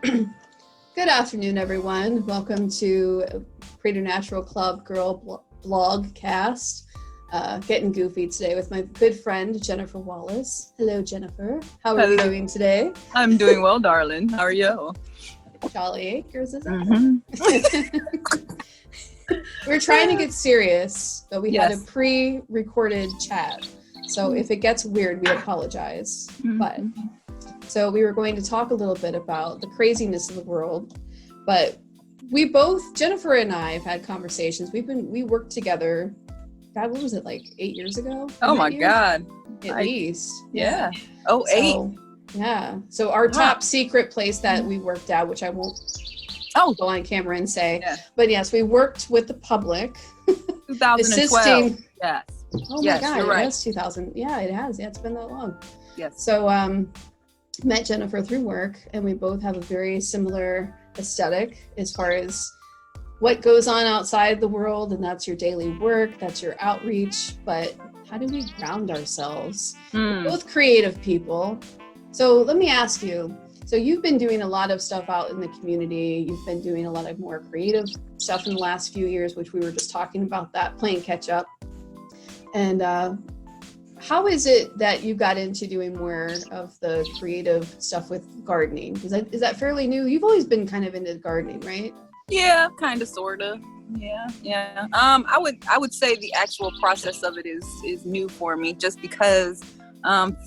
Good afternoon, everyone. Welcome to Preternatural Club Girl Blog Cast. Getting goofy today with my good friend, Jennifer Wallace. Hello, Jennifer. How are you doing today? I'm doing well, darling. How are you? Jolly acres, is it? We're trying to get serious, but we had a pre-recorded chat. So if it gets weird, we apologize. But so we were going to talk a little bit about the craziness of the world, but we both, Jennifer and I, have had conversations. We worked together. God, what was it, like 8 years ago? Oh my God. At least. Yeah. Oh, so, 8. Yeah. So our top secret place that we worked at, which I won't go on camera and say, but yes, we worked with the public. 2012. Assisting. Yes. Oh my God. You're right. That's 2000. Yeah, it has. Yeah, it's been that long. Yes. So, met Jennifer through work, and we both have a very similar aesthetic as far as what goes on outside the world, and that's your daily work, that's your outreach, but how do we ground ourselves? We're both creative people. So let me ask you, so you've been doing a lot of stuff out in the community, you've been doing a lot of more creative stuff in the last few years, which we were just talking about that, playing catch up. And how is it that you got into doing more of the creative stuff with gardening? Is that fairly new? You've always been kind of into gardening, right? Yeah, kind of, sort of. Yeah. I would say the actual process of it is new for me, just because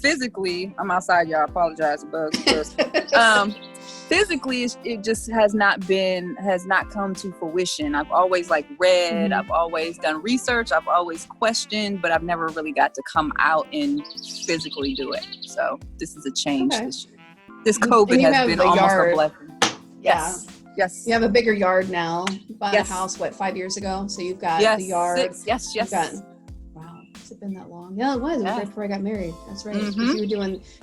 physically, I'm outside, y'all. Apologize, bugs. Physically, it just has not come to fruition. I've always read, I've always done research, I've always questioned, but I've never really got to come out and physically do it. So this is a change this year. This COVID has been almost a blessing. Yes. Yeah. Yes. You have a bigger yard now. You bought a house, 5 years ago? So you've got the yard. Yes. Wow. Has it been that long? Yeah, it was. It was right before I got married. That's right.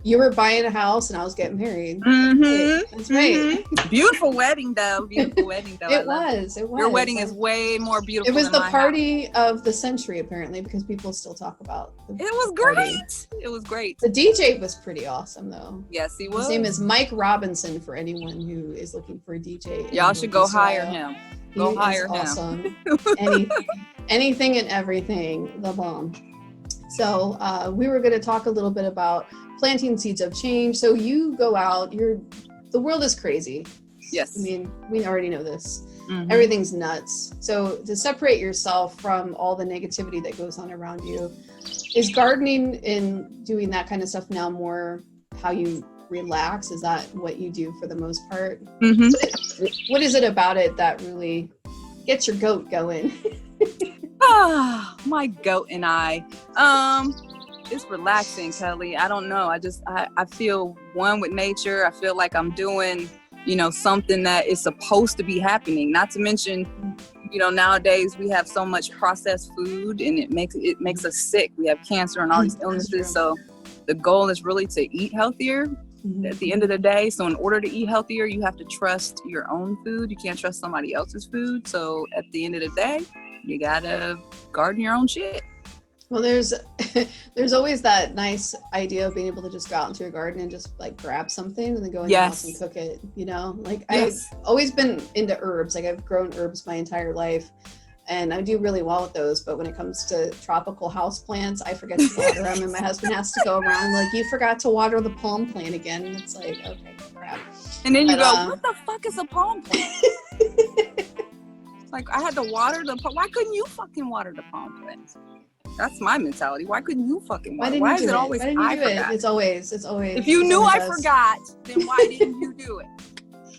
You were buying a house and I was getting married. That's right. Beautiful wedding though. It was. Your wedding is way more beautiful. It was the party of the century, apparently, because people still talk about it. Was great. It was great. The DJ was pretty awesome though. Yes, he was. His name is Mike Robinson, for anyone who is looking for a DJ. Y'all should go hire him. Go hire him. Awesome. Anything and everything, the bomb. So we were going to talk a little bit about planting seeds of change. So you go out, the world is crazy. Yes. I mean, we already know this. Everything's nuts. So to separate yourself from all the negativity that goes on around you, is gardening and doing that kind of stuff now more how you relax? Is that what you do for the most part? What is it about it that really gets your goat going? My goat and I. It's relaxing, Kelly. I don't know. I feel one with nature. I feel like I'm doing, something that is supposed to be happening. Not to mention, nowadays we have so much processed food and it makes us sick. We have cancer and all these illnesses. So the goal is really to eat healthier at the end of the day. So in order to eat healthier, you have to trust your own food. You can't trust somebody else's food. So at the end of the day, you gotta garden your own shit. Well, there's always that nice idea of being able to just go out into your garden and just grab something and then go in the house and cook it. I've always been into herbs. I've grown herbs my entire life, and I do really well with those. But when it comes to tropical house plants, I forget to water them, and my husband has to go around you forgot to water the palm plant again. And it's okay, crap. And then you go, what the fuck is a palm plant? I had to water why couldn't you fucking water the palm plants? That's my mentality. Why couldn't you fucking water? Why is it always I forgot? It's always. If you knew I forgot, then why didn't you do it?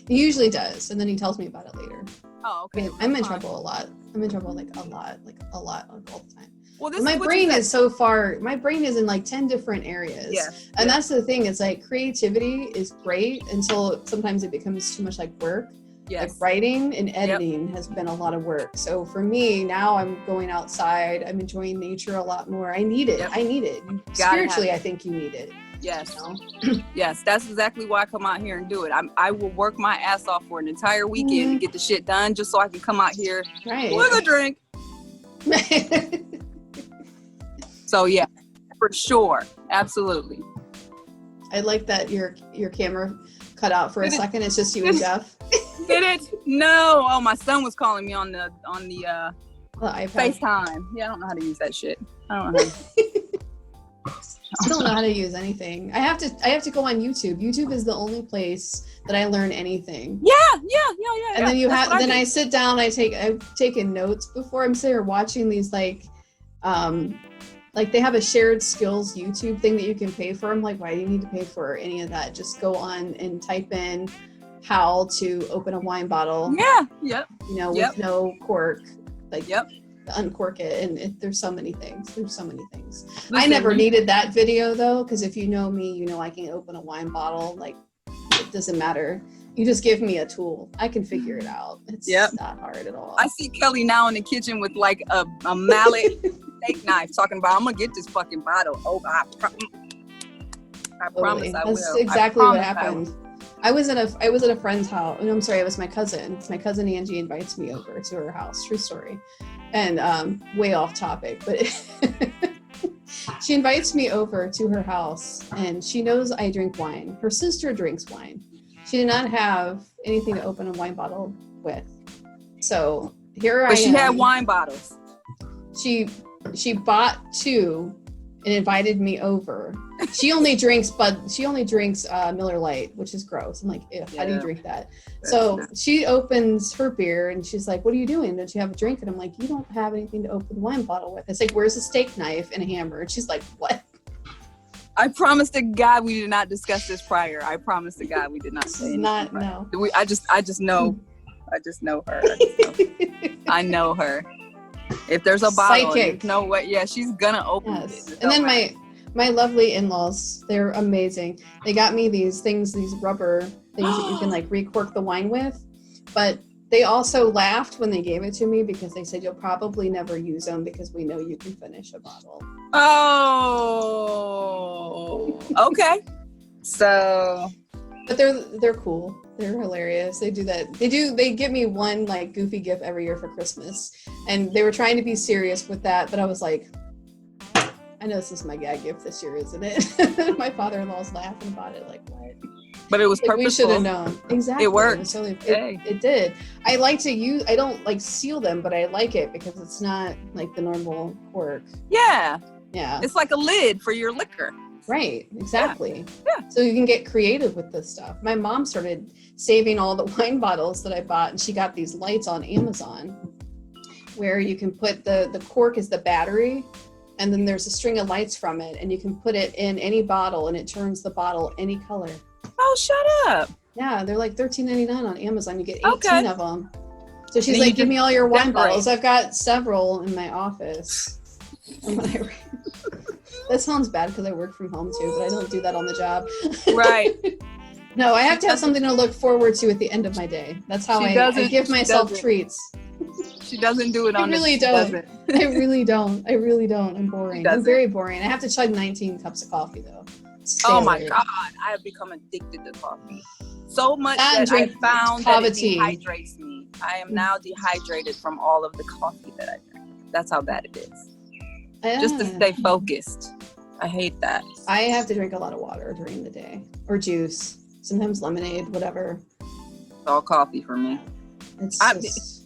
He usually does, and then he tells me about it later. Oh, okay. I'm in trouble a lot. I'm in trouble a lot all the time. Well, my brain is so far. My brain is in 10 different areas. Yes. And that's the thing. It's creativity is great until sometimes it becomes too much work. Yes. Writing and editing has been a lot of work. So for me, now I'm going outside. I'm enjoying nature a lot more. I need it. I need it. Spiritually, I think you need it. Yes. Yes. That's exactly why I come out here and do it. I will work my ass off for an entire weekend to get the shit done just so I can come out here with a drink. So yeah, for sure. Absolutely. I like that your camera cut out for a second. It's just you and Jeff. Did it? No. Oh, my son was calling me on the iPad. FaceTime. Yeah, I don't know how to use that shit. I don't know. Still don't know how to use anything. I have to go on YouTube. YouTube is the only place that I learn anything. Yeah. And then I sit down. I've taken notes before. I'm sitting here watching these like they have a shared skills YouTube thing that you can pay for. I'm like, why do you need to pay for any of that? Just go on and type in how to open a wine bottle. Yeah. Yep. With no cork. Like, yep. Uncork it, and there's so many things. Listen, I I never needed that video though, because if you know me, you know I can open a wine bottle. Like, it doesn't matter. You just give me a tool. I can figure it out. It's not hard at all. I see Kelly now in the kitchen with like a mallet steak knife talking about, I'm gonna get this fucking bottle. Oh, I promise I will. That's exactly what happened. I was at a friend's house. I'm sorry, it was my cousin. My cousin Angie invites me over to her house. True story. And way off topic, but she invites me over to her house, and she knows I drink wine. Her sister drinks wine. She did not have anything to open a wine bottle with. So here I am. But she had wine bottles. She bought 2 and invited me over. She only drinks Miller Lite, which is gross. I'm like, ew, how do you drink that? So she opens her beer and she's like, what are you doing? Don't you have a drink? And I'm like, you don't have anything to open the wine bottle with. It's like, where's a steak knife and a hammer? And she's like, what? I promised to God we did not discuss this prior. I promised to God we did not say anything. No. I just know. I just know her. I know her. If there's a bottle, psychic. No way. Yeah, she's gonna open it. And then my lovely in-laws, they're amazing. They got me these rubber things that you can like recork the wine with. But they also laughed when they gave it to me because they said, you'll probably never use them because we know you can finish a bottle. Oh, okay. So, but they're cool. They're hilarious. They do that. They give me one like goofy gift every year for Christmas. And they were trying to be serious with that, but I was like, I know this is my gag gift this year, isn't it? My father-in-law's laughing about it, like, what? But it was purposeful. We should have known. Exactly. It worked. It did. I like to use, I don't like seal them, but I like it because it's not like the normal cork. Yeah. Yeah. It's like a lid for your liquor. Right. Exactly. Yeah. So you can get creative with this stuff. My mom started saving all the wine bottles that I bought, and she got these lights on Amazon where you can put the cork is the battery, and then there's a string of lights from it, and you can put it in any bottle and it turns the bottle any color. Oh, shut up. Yeah, they're like $13.99 on Amazon. You get 18 of them. So she's like, give me all your wine bottles. I've got several in my office. That sounds bad because I work from home too, but I don't do that on the job. Right. No, I have to have something to look forward to at the end of my day. That's how I give myself treats. She doesn't do it on I really don't. I really don't. I'm boring. I'm very boring. I have to chug 19 cups of coffee though. Oh my God. I have become addicted to coffee. So much that I found that it dehydrates me. I am now dehydrated from all of the coffee that I drink. That's how bad it is. Just to stay focused. I hate that. I have to drink a lot of water during the day. Or juice. Sometimes lemonade, whatever. It's all coffee for me.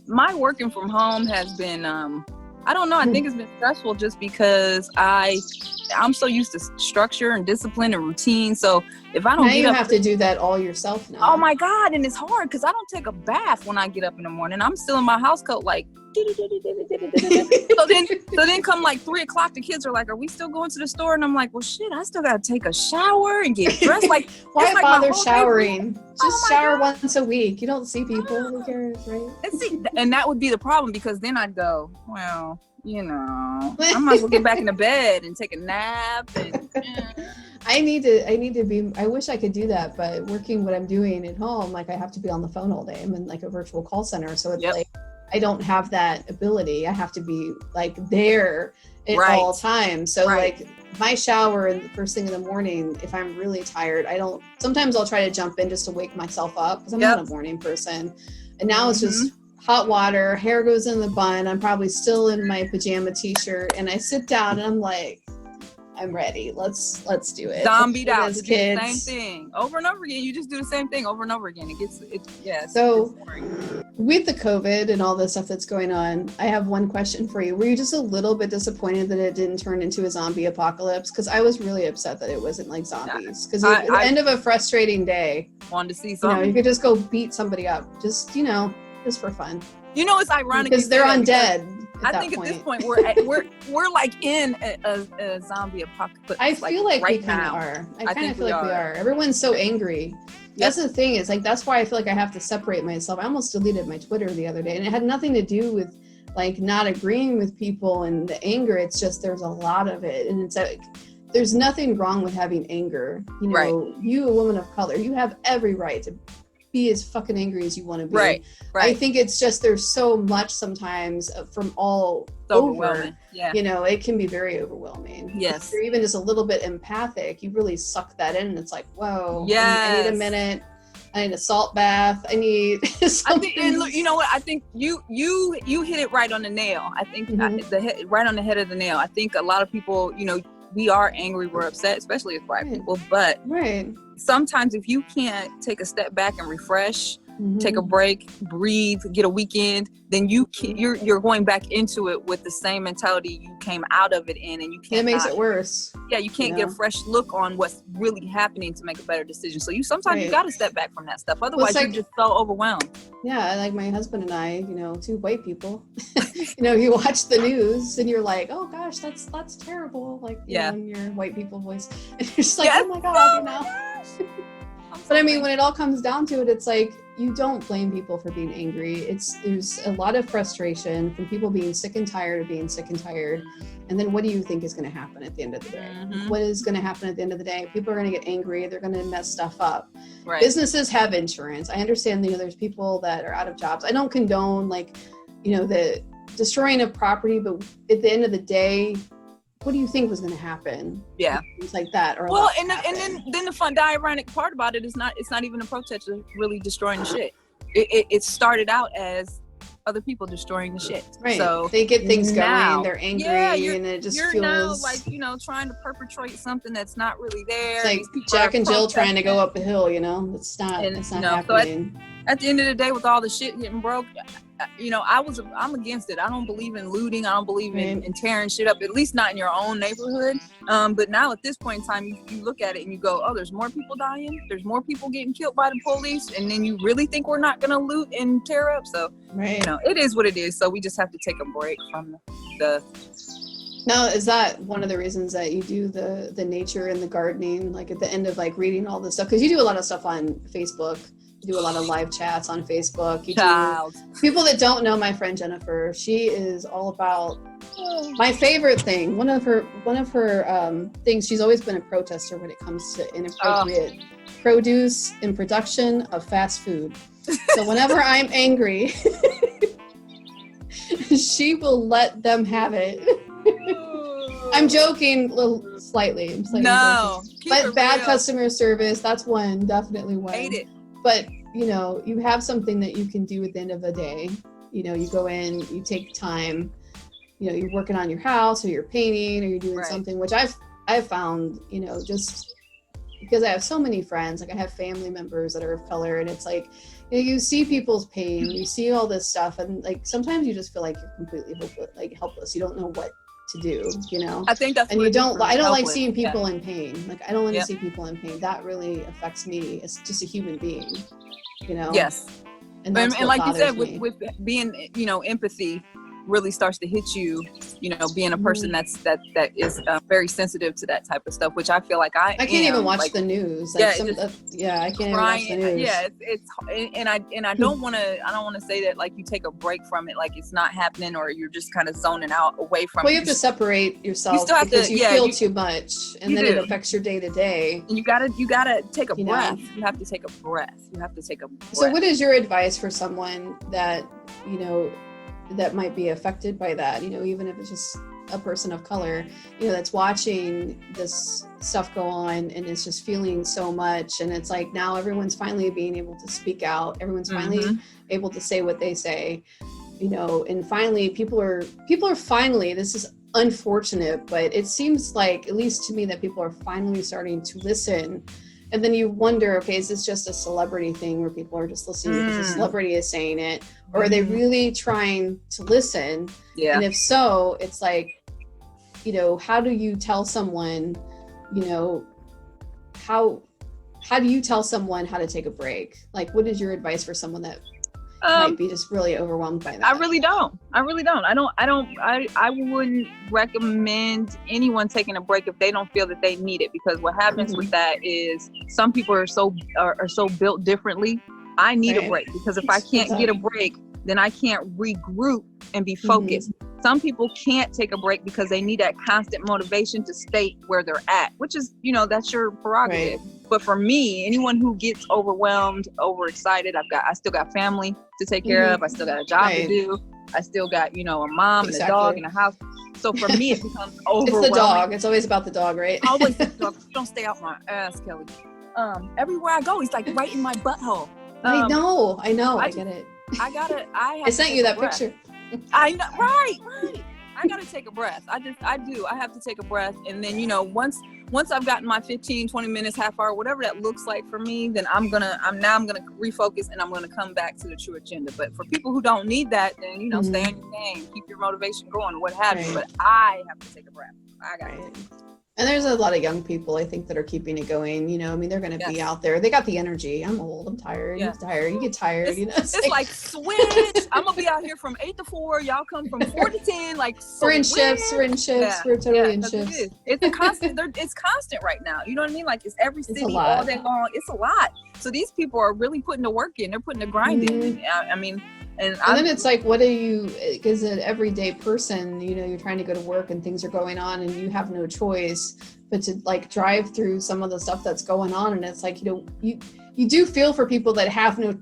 My working from home has been, I don't know, I think it's been stressful just because I'm so used to structure and discipline and routine. So if I don't get up... Now you have to do that all yourself now. Oh my God, and it's hard because I don't take a bath when I get up in the morning. I'm still in my house coat like... so then come like 3 o'clock, the kids are like, are we still going to the store? And I'm like, well shit, I still gotta take a shower and get dressed. Like, why bother showering? Just shower once a week. You don't see people. Who cares, right? And that would be the problem because then I'd go, well, you know, I might as well get back into bed and take a nap. And, I need to be, I wish I could do that, but working what I'm doing at home, like I have to be on the phone all day. I'm in like a virtual call center. So it's like, I don't have that ability. I have to be like there at all times. So like my shower in the first thing in the morning, if I'm really tired, sometimes I'll try to jump in just to wake myself up because I'm not a morning person. And now it's just hot water, hair goes in the bun. I'm probably still in my pajama t-shirt and I sit down and I'm like, I'm ready. Let's do it. Zombied out. As To do the kids. same thing over and over again. You just do the same thing over and over again. So with the COVID and all the stuff that's going on, I have one question for you. Were you just a little bit disappointed that it didn't turn into a zombie apocalypse? Because I was really upset that it wasn't like zombies. Because at the end of a frustrating day, wanted to see something. You could just go beat somebody up, just for fun. It's ironic because they're undead. I think at this point we're like in a zombie apocalypse. I feel like we kind of are. I kind of feel like we are. Everyone's so angry. That's the thing, is like, that's why I feel like I have to separate myself. I almost deleted my Twitter the other day, and it had nothing to do with like not agreeing with people and the anger. It's just there's a lot of it, and it's like there's nothing wrong with having anger. You, a woman of color, you have every right to be as fucking angry as you want to be. Right. I think it's just there's so much sometimes from all over. Yeah. It can be very overwhelming. Yes. If you're even just a little bit empathic, you really suck that in, and it's like, whoa. Yes. I need a minute. I need a salt bath. I need something. I think, and look, you know what? I think you hit it right on the nail. I think right on the head of the nail. I think a lot of people, we are angry, we're upset, especially as Black people, but sometimes if you can't take a step back and refresh, take a break, breathe, get a weekend, then you're going back into it with the same mentality you came out of it in, and you can't. It makes it worse. Yeah, you can't get a fresh look on what's really happening to make a better decision. So you sometimes you got to step back from that stuff. Otherwise, you're just so overwhelmed. Yeah, like my husband and I, two white people. You watch the news and you're like, oh gosh, that's terrible. Like, in your white people voice, and you're just like, oh my god, But I mean, when it all comes down to it, it's like, you don't blame people for being angry. There's a lot of frustration from people being sick and tired of being sick and tired. And then what do you think is going to happen at the end of the day? What is going to happen at the end of the day? People are going to get angry. They're going to mess stuff up. Right. Businesses have insurance. I understand, there's people that are out of jobs. I don't condone the destroying of property, but at the end of the day, what do you think was going to happen? Yeah, things like that. Or then the fun, the ironic part about it is it's not even a protest of really destroying the shit. It started out as other people destroying the shit. Right. So they get things going. They're angry, and it just you're feels now trying to perpetrate something that's not really there. It's like Jack and Jill trying to go up a hill. It's not happening. So at the end of the day, with all the shit getting broke, I'm against it. I don't believe in looting. I don't believe in tearing shit up, at least not in your own neighborhood. But now at this point in time, you look at it and you go, oh, there's more people dying. There's more people getting killed by the police. And then you really think we're not going to loot and tear up. So, it is what it is. So we just have to take a break from the... Now, is that one of the reasons that you do the nature and the gardening, like at the end of like reading all this stuff? Because you do a lot of stuff on Facebook. You do a lot of live chats on Facebook. People that don't know my friend Jennifer, she is all about my favorite thing. One of her things. She's always been a protester when it comes to inappropriate produce and production of fast food. So whenever I'm angry, she will let them have it. I'm joking slightly. No, but bad customer service. That's definitely one. Hate it. But, you have something that you can do at the end of the day. You go in, you take time, you're working on your house or you're painting or you're doing something, which I've found, just because I have so many friends, like I have family members that are of color, and it's like, you see people's pain, you see all this stuff, and like sometimes you just feel like you're completely helpless. You don't know what to do, I think that's and I don't like seeing people in pain. Like I don't want to see people in pain. That really affects me as just a human being, Yes. And like you said, with being, empathy really starts to hit you, being a person that is very sensitive to that type of stuff, which I feel like I can't even watch the news. I can't even watch the news. Yeah, I don't want to say that like you take a break from it, like it's not happening, or you're just kind of zoning out away from it. Well, you have to separate yourself because you feel too much, and then it affects your day to day. And you gotta take a breath. You have to take a breath. So what is your advice for someone that, that might be affected by that, even if it's just a person of color, that's watching this stuff go on and is just feeling so much, and it's like now everyone's finally being able to speak out, everyone's finally able to say what they say, and finally people are finally, this is unfortunate, but it seems like, at least to me, that people are finally starting to listen. And then you wonder, okay, is this just a celebrity thing where people are just listening because a celebrity is saying it? Or are they really trying to listen? Yeah. And if so, it's like, you know, how do you tell someone, you know, how do you tell someone how to take a break? Like, what is your advice for someone that might be just really overwhelmed by that? I really don't. I wouldn't recommend anyone taking a break if they don't feel that they need it, because what happens with that is some people are so built differently. I need a break, because if I can't get a break, then I can't regroup and be focused. Some people can't take a break because they need that constant motivation to stay where they're at, which is, you know, that's your prerogative. But for me, anyone who gets overwhelmed, overexcited, I still got family to take care of. I still got a job to do. I still got, you know, a mom and a dog and a house. So for me, it becomes overwhelming. It's the dog. It's always about the dog, right? Always the dog. Don't stay out my ass, Kelly. Everywhere I go, he's like right in my butthole. I know. I get it. I sent you that picture. I know, right. I gotta take a breath. I have to take a breath. And then, you know, once I've gotten my 15, 20 minutes, half hour, whatever that looks like for me, then I'm gonna refocus, and I'm gonna come back to the true agenda. But for people who don't need that, then, you know, stay on your game, keep your motivation going, what have you. But I have to take a breath. I got it. And there's a lot of young people, I think, that are keeping it going. You know, I mean, they're going to be out there. They got the energy. I'm old. I'm tired. You're tired. You get tired. You know, it's like switch. I'm gonna be out here from 8 to 4. Y'all come from 4 to 10. Like we're in shifts. We're totally in shifts. It's a constant. It's constant right now. You know what I mean? Like it's every city all day long. It's a lot. So these people are really putting the work in. They're putting the grind in. I mean. And then it's like, what do you, because an everyday person, you know, you're trying to go to work and things are going on and you have no choice but to like drive through some of the stuff that's going on. And it's like, you know, you do feel for people that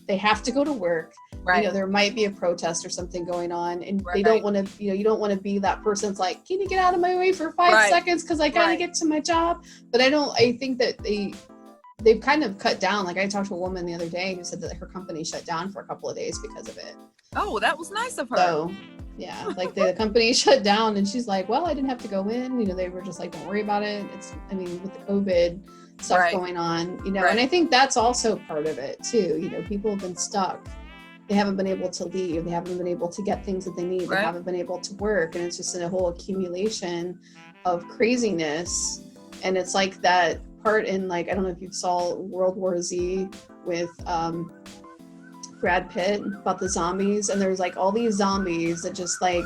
they have to go to work. You know, there might be a protest or something going on, and they don't want to, you know, you don't want to be that person that's like, can you get out of my way for 5 seconds? Cause I got to get to my job. But I think that they've kind of cut down. Like I talked to a woman the other day who said that her company shut down for a couple of days because of it. Oh, well, that was nice of her. So, yeah, like the company shut down, and she's like, well, I didn't have to go in. You know, they were just like, don't worry about it. I mean, with the COVID stuff going on, you know, and I think that's also part of it too. You know, people have been stuck. They haven't been able to leave. They haven't been able to get things that they need. They haven't been able to work. And it's just a whole accumulation of craziness. And it's like that part in, like, I don't know if you saw World War Z with Brad Pitt about the zombies, and there's like all these zombies that just like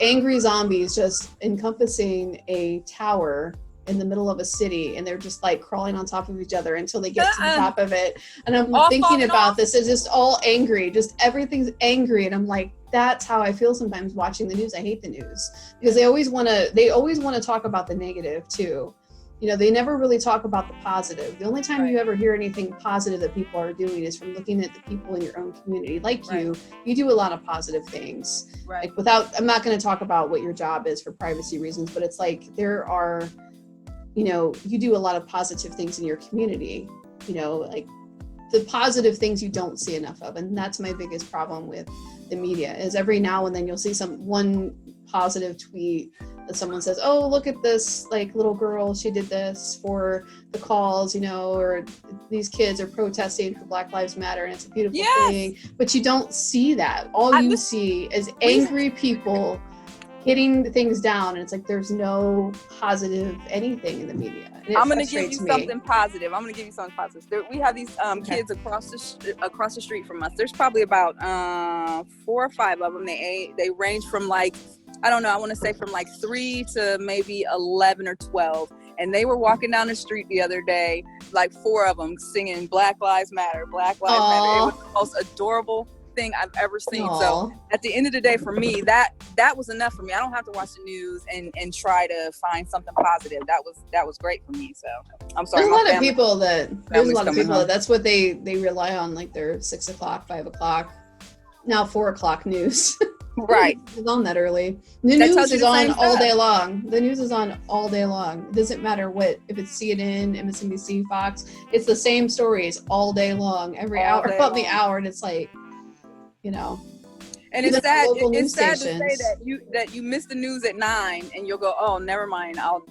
angry zombies just encompassing a tower in the middle of a city, and they're just like crawling on top of each other until they get to the top of it. And I'm thinking about this, it's just all angry, just everything's angry, and I'm like, that's how I feel sometimes watching the news. I hate the news because they always want to talk about the negative too. You know, they never really talk about the positive. The only time you ever hear anything positive that people are doing is from looking at the people in your own community. Like you do a lot of positive things. Like I'm not going to talk about what your job is for privacy reasons, but it's like there are, you know, you do a lot of positive things in your community, you know, like the positive things you don't see enough of. And that's my biggest problem with the media is every now and then you'll see one positive tweet that someone says, oh, look at this like little girl, she did this for the calls, you know, or these kids are protesting for Black Lives Matter, and it's a beautiful thing. But you don't see that. All you see is angry people hitting things down, and it's like there's no positive anything in the media. I'm going to give you something positive. We have these kids across the street from us. There's probably about 4 or 5 of them. They range from like, I don't know, I want to say from like 3 to maybe 11 or 12. And they were walking down the street the other day, like 4 of them singing Black Lives Matter, Black Lives Matter. It was the most adorable thing I've ever seen. So at the end of the day, for me, that was enough for me. I don't have to watch the news and try to find something positive. That was great for me. So I'm sorry. There's a lot of people that that's what they rely on, like their 6 o'clock, 5 o'clock, now 4 o'clock news. Right. It's on that early. The news is on all day long. The news is on all day long. It doesn't matter if it's CNN, MSNBC, Fox. It's the same stories all day long, every hour, about the hour. And it's like, you know. And Even it's sad. local It's news sad to say stations. that you miss the news at 9 and you'll go, oh, never mind. I'll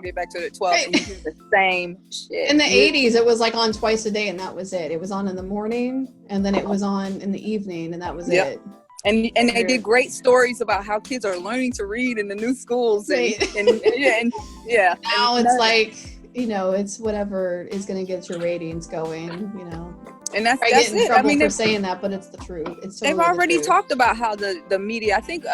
get back to it at 12. Right. And you hear the same shit. In the 80s, it was like on twice a day, and that was it. It was on in the morning, and then it was on in the evening, and that was it. And they did great stories about how kids are learning to read in the new schools. Right. And Now it's like, it's whatever is going to get your ratings going, And that's get in it. trouble for saying that, but it's the truth. It's totally they've already the truth. talked about how the media. I think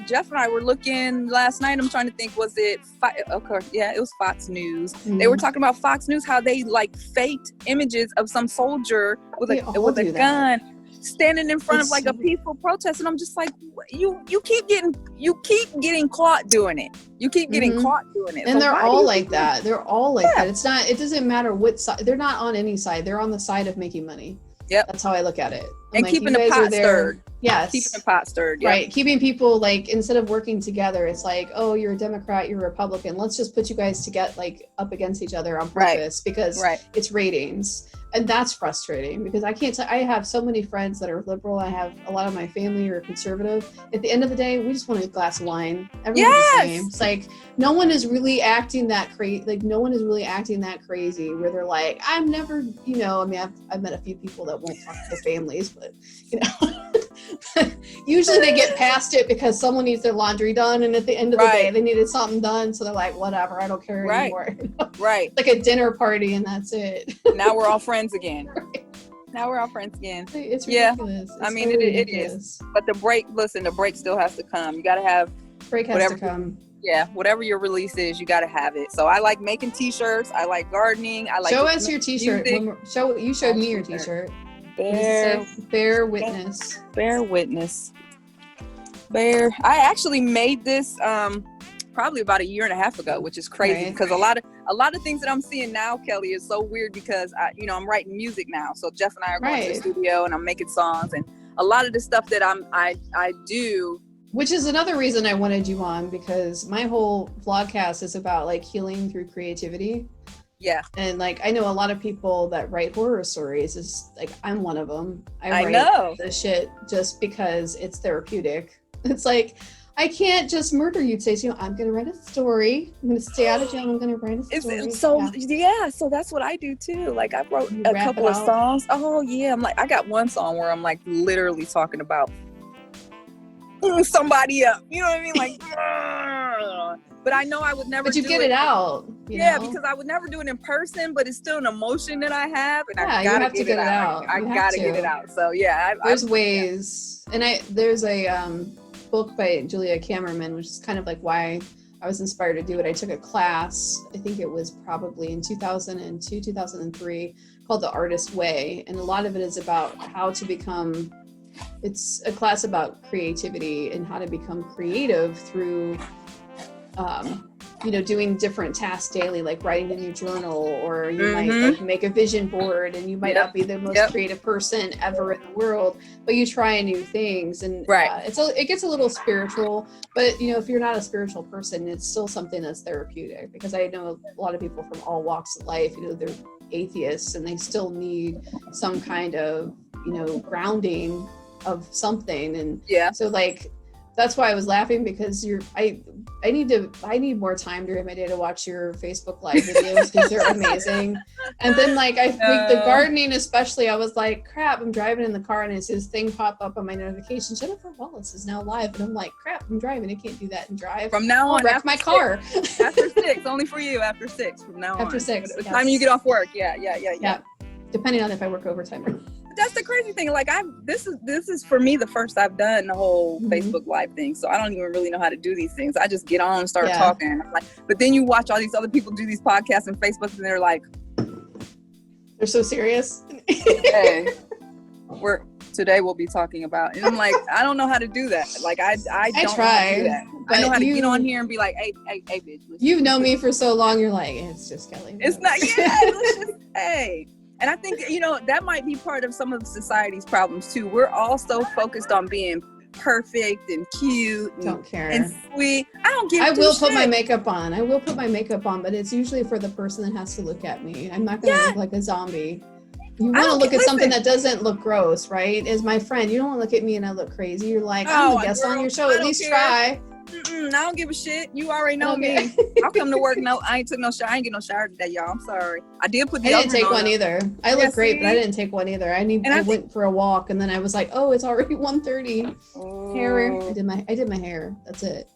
Jeff and I were looking last night. I'm trying to think. Was it? Of course, yeah, it was Fox News. Mm-hmm. They were talking about Fox News, how they like faked images of some soldier with a gun standing in front of like a peaceful protest, and I'm just like, you keep getting caught doing it. You keep getting caught doing it, and so they're all like that. They're all like that. It doesn't matter what side. They're not on any side. They're on the side of making money. Yep, that's how I look at it. And like, keeping the pot stirred. Yes, keeping the pot stirred. Yep. Right, keeping people like, instead of working together, it's like, oh, you're a Democrat, you're a Republican. Let's just put you guys to get like up against each other on purpose because it's ratings. And that's frustrating because I have so many friends that are liberal. I have a lot of my family are conservative. At the end of the day, we just want a glass of wine. Everyone's the same. It's like, no one is really acting that crazy. Like, no one is really acting that crazy where they're like, I'm never, I've met a few people that won't talk to their families, but, usually they get past it because someone needs their laundry done. And at the end of the day, they needed something done. So they're like, whatever, I don't care anymore. Right. Like a dinner party and that's it. Now we're all friends again. Now we're all friends again. It's ridiculous. I mean, it is. But the break still has to come. You got to have break has to come. Yeah, whatever your release is, you got to have it. So I like making t-shirts. I like gardening. I like show us your t-shirt. You showed me your t-shirt. Bear witness. Bear witness. Bear. I actually made this probably about 1.5 years ago, which is crazy because a lot of things that I'm seeing now, Kelly, is so weird because I'm writing music now. So Jeff and I are going to the studio and I'm making songs, and a lot of the stuff that I do. Which is another reason I wanted you on, because my whole vlogcast is about like healing through creativity. Yeah. And like, I know a lot of people that write horror stories, is like, I'm one of them. I know this shit just because it's therapeutic. It's like, I can't just murder you today. So, I'm going to write a story. I'm going to stay out of jail. I'm going to write a story. So that's what I do too. Like, I wrote a couple of songs. Oh yeah. I'm like, I got one song where I'm like literally talking about somebody up. You know what I mean? Like, but I know I would never. But you get it out. Yeah, because I would never do it in person. But it's still an emotion that I have, and I gotta get it out. I gotta get it out. So yeah, there's ways, and there's a book by Julia Cameron, which is kind of like why I was inspired to do it. I took a class, I think it was probably in 2002, 2003, called The Artist Way, and a lot of it is about how to become. It's a class about creativity and how to become creative through, doing different tasks daily, like writing in your journal, or you might like make a vision board, and you might not be the most creative person ever in the world, but you try new things. And it gets a little spiritual, but if you're not a spiritual person, it's still something that's therapeutic, because I know a lot of people from all walks of life, they're atheists and they still need some kind of, grounding of something. And so like, that's why I was laughing, because I need more time during my day to watch your Facebook Live videos, because they're amazing. And then like the gardening especially, I was like, crap, I'm driving in the car and it's this thing pop up on my notification, Jennifer Wallace is now live, and I'm like, crap, I'm driving, I can't do that and drive. From now on, wreck my car. After 6, only for you. After 6, from now on. After 6, the time you get off work. Yeah. Depending on if I work overtime or not. That's the crazy thing. Like, this is for me the first I've done the whole Facebook Live thing. So I don't even really know how to do these things. I just get on and start talking. I'm like, but then you watch all these other people do these podcasts and Facebook, and they're like, they're so serious. Hey, today we'll be talking about, and I'm like, I don't know how to do that. Like, I don't try. Do that. I know how to get on here and be like, hey, bitch. You've known me for so long. You're like, it's just Kelly. It's not. Yeah. It's just, hey. And I think, that might be part of some of society's problems too. We're all so focused on being perfect and cute and sweet. I don't give a shit. I will put my makeup on, but it's usually for the person that has to look at me. I'm not going to look like a zombie. you want to look at something that doesn't look gross, right? As my friend, you don't want to look at me and I look crazy. You're like, I'm a guest on your show. At least try. I don't give a shit. You already know me. I'll come to work. No, I ain't took no shower. I ain't get no shower today, y'all. I'm sorry. I did put the I didn't take one either. I look great, but I didn't take one either. I went for a walk and then I was like, oh, it's already 1:30. Hair. I did my hair. That's it.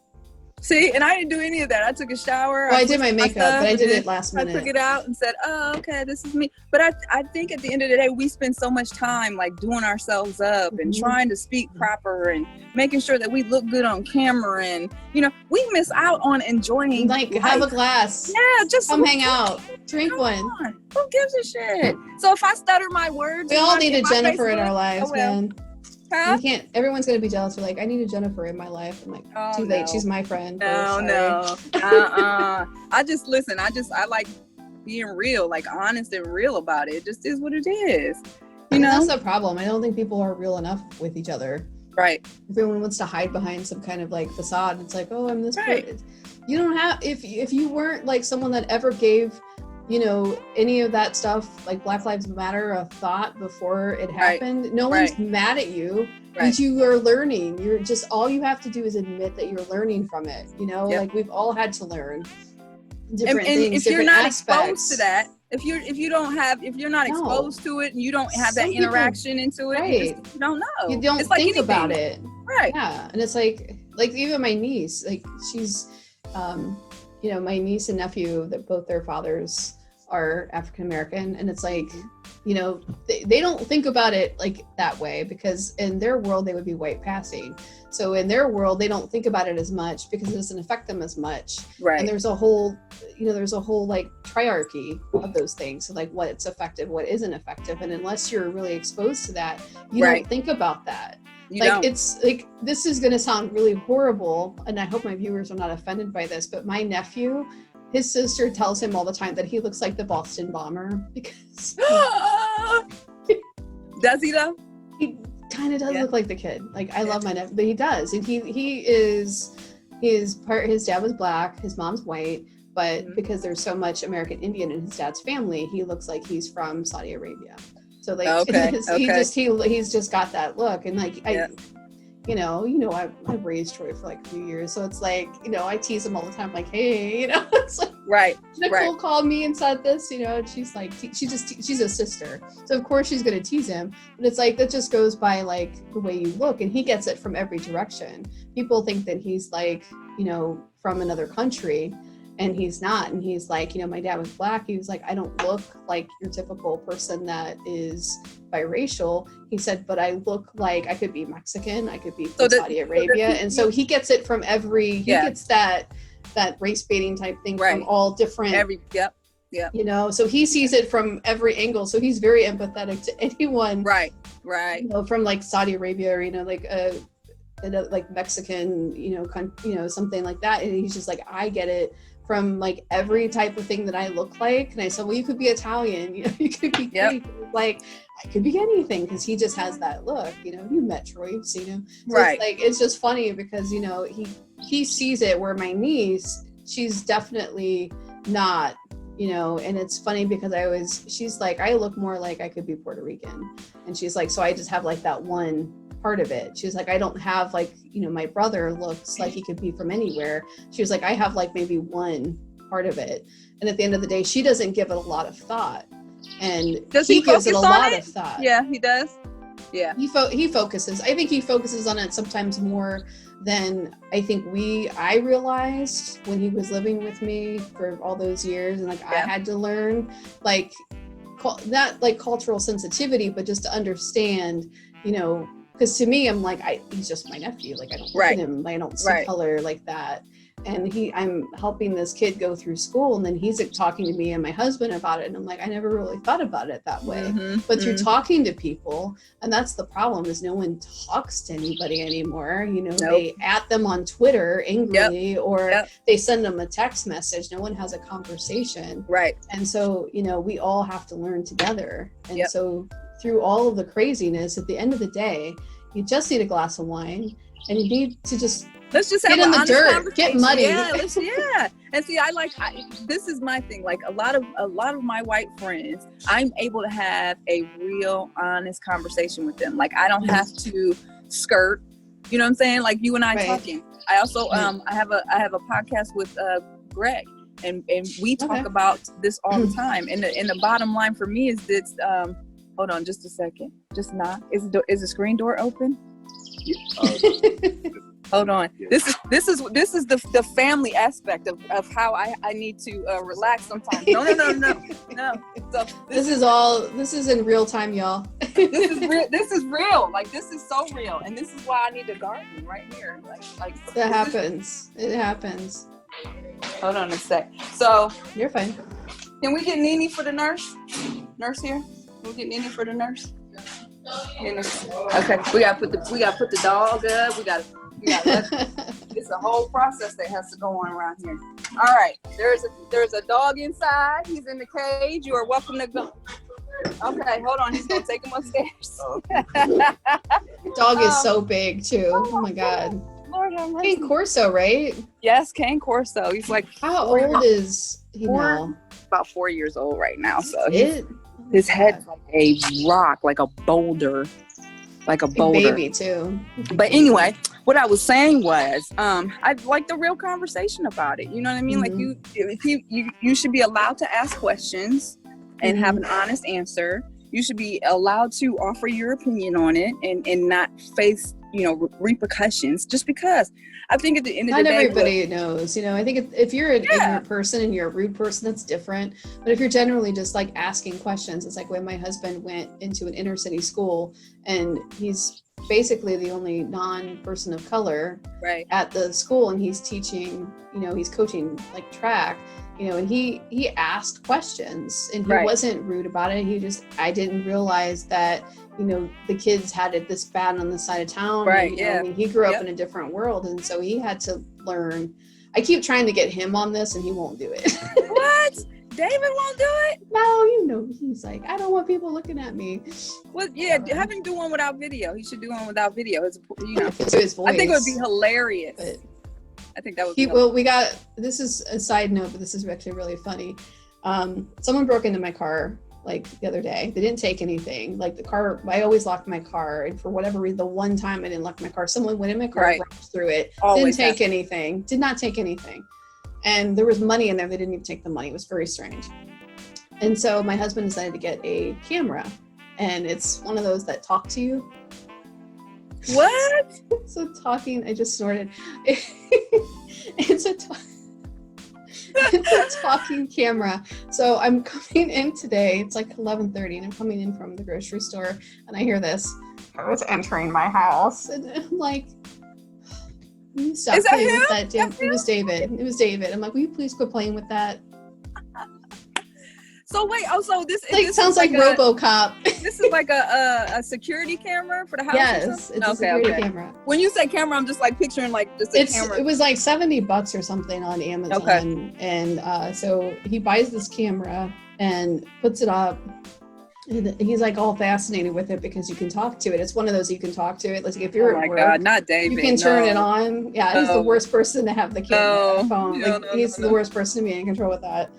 See, and I didn't do any of that. I took a shower. Well, I did my makeup, but I did it last minute. I took it out and said, oh, okay, this is me. But I think at the end of the day, we spend so much time like doing ourselves up and trying to speak proper and making sure that we look good on camera. And, you know, we miss out on enjoying like life. Have a glass. Yeah, just come hang out. Drink one. Who gives a shit? So if I stutter my words. We all need a Jennifer in our lives, man. Huh? You can't. Everyone's gonna be jealous. They're like, I need a Jennifer in my life. I'm like, too late. She's my friend. No. I just listen. I like being real, like honest and real about it. It just is what it is. You know, that's the problem. I don't think people are real enough with each other. Right. Everyone wants to hide behind some kind of like facade. It's like, oh, I'm this. Right. You don't have. If you weren't like someone that ever gave, you know, any of that stuff like Black Lives Matter a thought before it happened, no one's mad at you because you are learning. You're just, all you have to do is admit that you're learning from it. You know, like we've all had to learn different things, if you're not aspects. exposed to that, if you're not exposed to it and you don't have that interaction into it, you don't know. You don't think anything. About it. Right. Yeah. And it's like even my niece, like she's, you know, my niece and nephew, that both their fathers are African American, and it's like, you know, they don't think about it like that way because in their world they would be white passing. So in their world they don't think about it as much because it doesn't affect them as much. Right. And there's a whole like triarchy of those things. So like what's effective, what isn't effective, and unless you're really exposed to that, you don't think about that. It's like, this is going to sound really horrible, and I hope my viewers are not offended by this, but my nephew, his sister tells him all the time that he looks like the Boston bomber because does he though? He kind of does look like the kid. Like I love my nephew, but he does, and his dad was black, his mom's white, but because there's so much American Indian in his dad's family, he looks like he's from Saudi Arabia. So like he's just got that look, and like I've raised Troy for like a few years, so it's like, you know, I tease him all the time, like, hey, you know, it's like Nicole called me and said this, you know, and she's like, she's a sister, so of course she's gonna tease him, but it's like that just goes by like the way you look, and he gets it from every direction. People think that he's like, you know, from another country. And he's not. And he's like, you know, my dad was black. He was like, I don't look like your typical person that is biracial. He said, but I look like I could be Mexican. I could be from Saudi Arabia. And so he gets it from he gets that race baiting type thing from all different. You know, so he sees it from every angle. So he's very empathetic to anyone. Right. You know, from like Saudi Arabia or, you know, like Mexican, you know, something like that. And he's just like, I get it from like every type of thing that I look like. And I said, well, you could be Italian, you know, you could be like, I could be anything, because he just has that look. You know, you met Troy, you've seen him. So it's just funny because, you know, he sees it, where my niece, she's definitely not, you know. And it's funny because she's like, I look more like I could be Puerto Rican. And she's like, so I just have like that one part of it. She's like, I don't have like, you know, my brother looks like he could be from anywhere. She was like, I have like maybe one part of it. And at the end of the day, she doesn't give it a lot of thought. And he gives it a lot of thought. Yeah, he does. Yeah. He focuses. I think he focuses on it sometimes more than I realized when he was living with me for all those years. And like, I had to learn like not like cultural sensitivity, but just to understand, you know, because to me, I'm like, he's just my nephew. Like, I don't look at him. I don't see color like that. And I'm helping this kid go through school, and then he's talking to me and my husband about it. And I'm like, I never really thought about it that way. But through talking to people, and that's the problem, is no one talks to anybody anymore. You know, they at them on Twitter angrily, or they send them a text message. No one has a conversation. Right. And so, you know, we all have to learn together. And so through all of the craziness, at the end of the day, you just need a glass of wine and you need to just let's just have get in an the honest dirt, conversation. get muddy. Yeah. And see, this is my thing. Like a lot of my white friends, I'm able to have a real honest conversation with them. Like I don't have to skirt. You know what I'm saying? Like you and I talking. I also I have a podcast with Greg, and we talk about this all the time. And the bottom line for me is this. Hold on, just a second. Just knock. Is the screen door open? Hold on. This is the family aspect of how I need to relax sometimes. No. So this is in real time, y'all. This is real. Like this is so real, and this is why I need a garden right here. Like that happens. It happens. Hold on a sec. So you're fine. Can we get Nene for the nurse? Nurse here. Can we get Nene for the nurse? Okay. We gotta put the dog up. We got it's a whole process that has to go on around here. All right, there's a dog inside. He's in the cage. You are welcome to go. Okay, hold on. He's gonna take him upstairs. Dog is so big too. Oh my God. Lord, Cane Corso, right? Yes, Cane Corso. He's like how old is he now? About 4 years old right now. So his head's like a rock, like a boulder. Like a boulder. Baby too. But anyway, what I was saying was, I'd like the real conversation about it. You know what I mean? Like you should be allowed to ask questions and have an honest answer. You should be allowed to offer your opinion on it and not face, repercussions just because. I think at the end of the day, not everybody knows. I think if you're an ignorant person and you're a rude person, that's different. But if you're generally just like asking questions, it's like when my husband went into an inner city school and he's basically the only non-person of color at the school, and he's teaching, he's coaching like track, and he asked questions and he wasn't rude about it. I didn't realize that, the kids had it this bad on the side of town. Right. He grew up in a different world. And so he had to learn. I keep trying to get him on this and he won't do it. What? David won't do it? No, he's like, I don't want people looking at me. Well, yeah, have him do one without video. He should do one without video. His voice. I think it would be hilarious. But I think that would be hilarious. Well, we got, this is a side note, but this is actually really funny. Someone broke into my car like the other day. They didn't take anything. Like the car, I always lock my car, and for whatever reason, the one time I didn't lock my car, someone went in my car, rushed through it, did not take anything. And there was money in there. They didn't even take the money. It was very strange. And so my husband decided to get a camera, and it's one of those that talk to you. What? So talking, I just snorted. It's a talking camera. So I'm coming in today. It's like 11:30, and I'm coming in from the grocery store, and I hear this. I was entering my house, and I'm like, "Will you stop playing with that, Jim?" It was David. I'm like, "Will you please quit playing with that?" So wait, so this sounds like RoboCop. This is like a security camera for the house. Yes, it's a security camera. When you say camera, I'm just like picturing like just a camera. It was like $70 or something on Amazon. Okay. And so he buys this camera and puts it up. And he's like all fascinated with it because you can talk to it. It's one of those you can talk to it. Like if you're at work, God, not David. You can turn it on. Yeah, he's the worst person to have the camera phone. He's the worst person to be in control with that.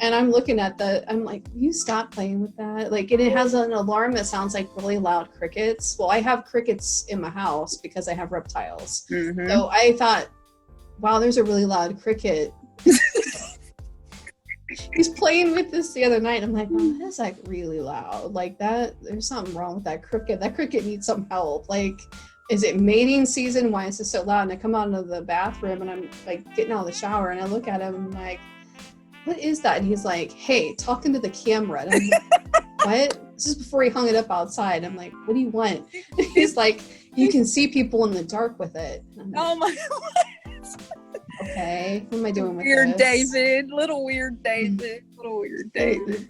And I'm looking at I'm like, will you stop playing with that? Like, and it has an alarm that sounds like really loud crickets. Well, I have crickets in my house because I have reptiles. Mm-hmm. So I thought, wow, there's a really loud cricket. He's playing with this the other night. I'm like, oh, that's like really loud. Like that, there's something wrong with that cricket. That cricket needs some help. Like, is it mating season? Why is it so loud? And I come out of the bathroom and I'm like getting out of the shower and I look at him and I'm like, what is that? And he's like, hey, talking to the camera. And I'm like, what? This is before he hung it up outside. I'm like, what do you want? And he's like, you can see people in the dark with it. Like, oh my God. Okay, what am I doing with weird this? Little weird David.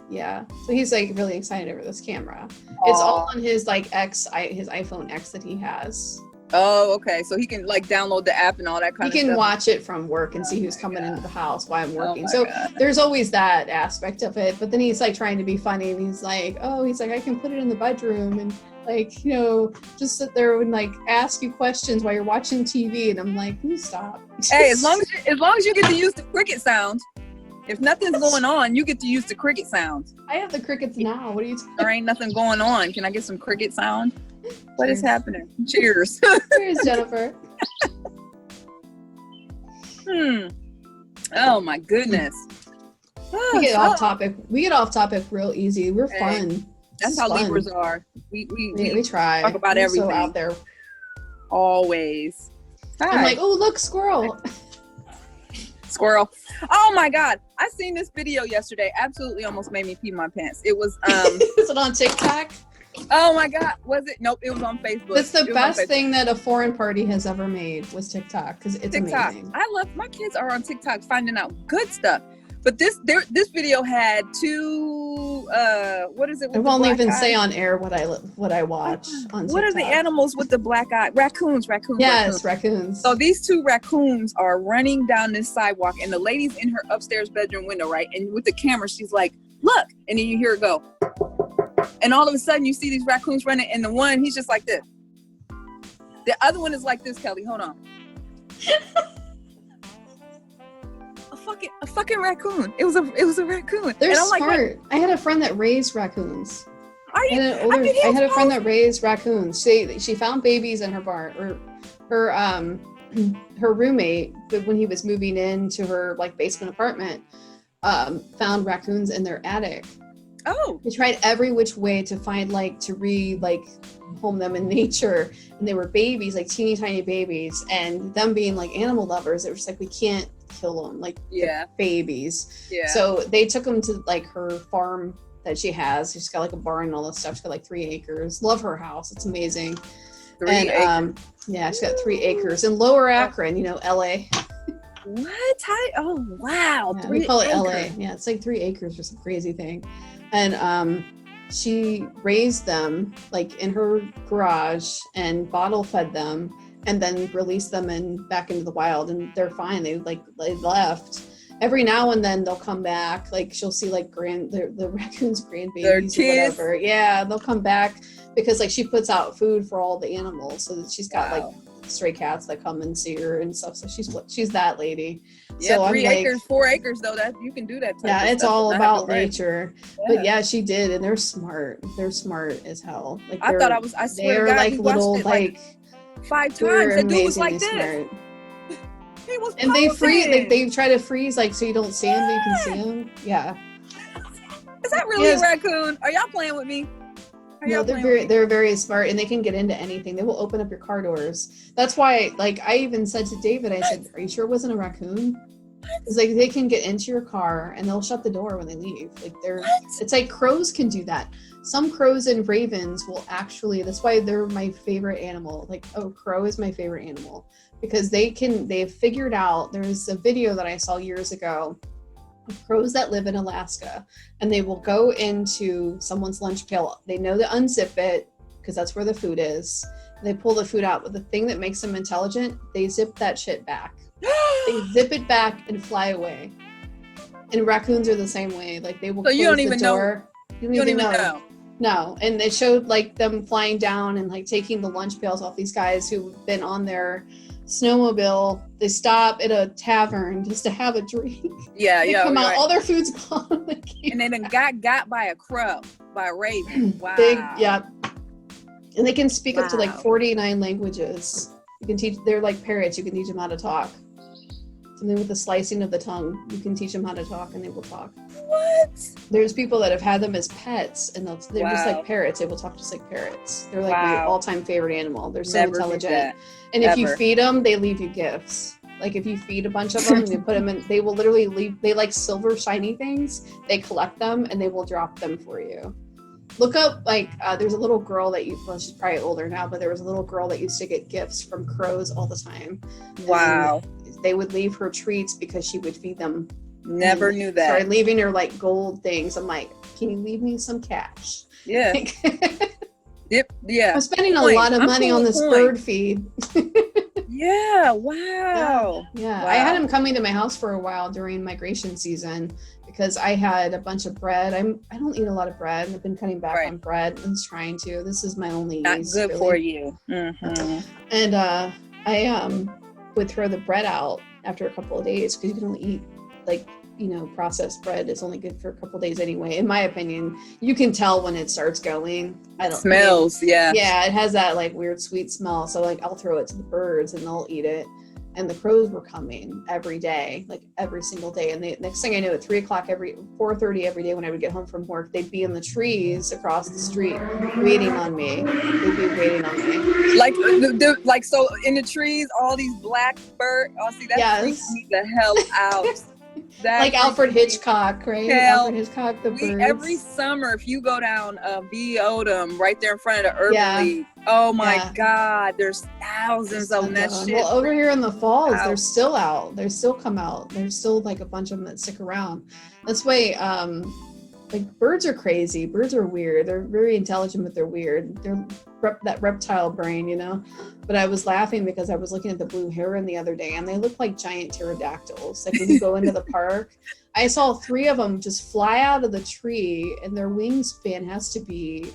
Yeah. So he's like really excited over this camera. Aww. It's all on his like his iPhone X that he has. Oh, okay. So he can like download the app and all that kind of stuff. He can watch it from work and see who's coming into the house while I'm working. So God. there's always that aspect of it. But then he's like trying to be funny, and he's like, I can put it in the bedroom and like, just sit there and like ask you questions while you're watching TV. And I'm like, stop. Hey, as long as you get to use the cricket sound. If nothing's going on, you get to use the cricket sounds. I have the crickets now. What are you talking? There ain't nothing going on. Can I get some cricket sound? What is happening? Cheers. Cheers, Jennifer. Oh my goodness. We get off topic. We get off topic real easy. We're fun. That's how Libras are. We try. Talk about everything. So out there. Always. Hi. I'm like, oh look, squirrel. Squirrel. Oh my God. I seen this video yesterday. Absolutely almost made me pee my pants. It was Is it on TikTok? Oh my God. Was it? Nope, it was on Facebook. It's the best thing that a foreign party has ever made was TikTok, because it's TikTok. amazing. I love my kids are on TikTok finding out good stuff. But this video had two what is it? I won't even say on air what I watch on TikTok. What are the animals with the black eye? Raccoons. Yes, raccoons. So these two raccoons are running down this sidewalk, and the lady's in her upstairs bedroom window, right? And with the camera, she's like, look. And then you hear it go. And all of a sudden, you see these raccoons running, and the one, he's just like this. The other one is like this, Kelly. Hold on. A fucking raccoon. It was a raccoon. They're and I'm smart. Like, I had a friend that raised raccoons. I had a friend that raised raccoons. She found babies in her barn, or her roommate, when he was moving into her like basement apartment, found raccoons in their attic. Oh. They tried every which way to find home them in nature, and they were babies, like teeny tiny babies, and them being like animal lovers, it was like, we can't kill them, like babies. Yeah. So they took them to like her farm that she has. She's got like a barn and all this stuff. She's got like 3 acres. Love her house. It's amazing. 3 acres. Yeah, she's got 3 acres in Lower Akron, LA. What? Oh wow. Yeah, we call it LA. Yeah, it's like 3 acres or some crazy thing. And she raised them like in her garage and bottle fed them, and then released them back into the wild, and they're fine. They left. Every now and then they'll come back. Like she'll see like the raccoon's grandbabies or whatever. Yeah, they'll come back because like she puts out food for all the animals, so that she's got like stray cats that come and see her and stuff. So she's that lady. Yeah, so 3 acres, 4 acres though. That you can do that. Yeah, it's all about nature. Yeah. But yeah, she did, and they're smart. They're smart as hell. Like I swear to God, like little like 5 times. The dude was like this. Smart. He was and they freeze, like they try to freeze, like so you don't see them, but you can see them. Yeah. Is that really a raccoon? Are y'all playing with me? No, they're very smart, and they can get into anything. They will open up your car doors. That's why, like, I even said to David, I said, "Are you sure it wasn't a raccoon?" It's like they can get into your car and they'll shut the door when they leave. Like it's like crows can do that. Some crows and ravens will actually. That's why they're my favorite animal. Like, crow is my favorite animal because they've figured out. There's a video that I saw years ago. Crows that live in Alaska, and they will go into someone's lunch pail. They know to unzip it because that's where the food is. They pull the food out, but the thing that makes them intelligent, they zip that shit back. They zip it back and fly away. And raccoons are the same way. Like they will close the door. You don't even know. No, and it showed like them flying down and like taking the lunch pails off these guys who've been on their snowmobile. They stop at a tavern just to have a drink. Yeah, they come out, all their food's gone. And they done got by a crow, by a raven. Wow. And they can speak up to like 49 languages. You can teach. They're like parrots. You can teach them how to talk. Something with the slicing of the tongue. You can teach them how to talk, and they will talk. What? There's people that have had them as pets, and they're just like parrots. They will talk just like parrots. They're like my all-time favorite animal. They're so intelligent. And if you feed them, they leave you gifts. Like if you feed a bunch of them and you put them in, they will literally leave. They like silver shiny things. They collect them and they will drop them for you. Look up there's a little girl that she's probably older now, but there was a little girl that used to get gifts from crows all the time. Wow. And they would leave her treats because she would feed them. Never knew that. Started leaving her like gold things. I'm like, can you leave me some cash? Yeah. Yeah. I'm spending a lot of money on this bird feed. Yeah. Wow. Yeah. Wow. I had him coming to my house for a while during migration season because I had a bunch of bread. I don't eat a lot of bread. I've been cutting back on bread and trying to. This is my only not use, good really. for you. Mm-hmm. And I would throw the bread out after a couple of days because you can only eat like, you know, processed bread is only good for a couple of days anyway. In my opinion, you can tell when it starts going. Smells. Yeah, it has that like weird sweet smell. So like I'll throw it to the birds and they'll eat it. And the crows were coming every day, like every single day. And the next thing I knew, at 4:30 every day when I would get home from work, they'd be in the trees across the street waiting on me. They'd be waiting on me. Like so in the trees, all these black birds. Oh, see, that freaks me the hell out. Like Alfred Hitchcock, right? Alfred Hitchcock, the birds. Every summer, if you go down V. Odom, right there in front of the Urban League, oh my God, there's thousands of them. That shit. Well, over here in the falls, they're still out. They still come out. There's still like a bunch of them that stick around. That's why, like birds are crazy. Birds are weird. They're very intelligent, but they're weird. They're that reptile brain, you know. But I was laughing because I was looking at the blue heron the other day, and they look like giant pterodactyls. Like when you go into the park, I saw 3 of them just fly out of the tree, and their wingspan has to be,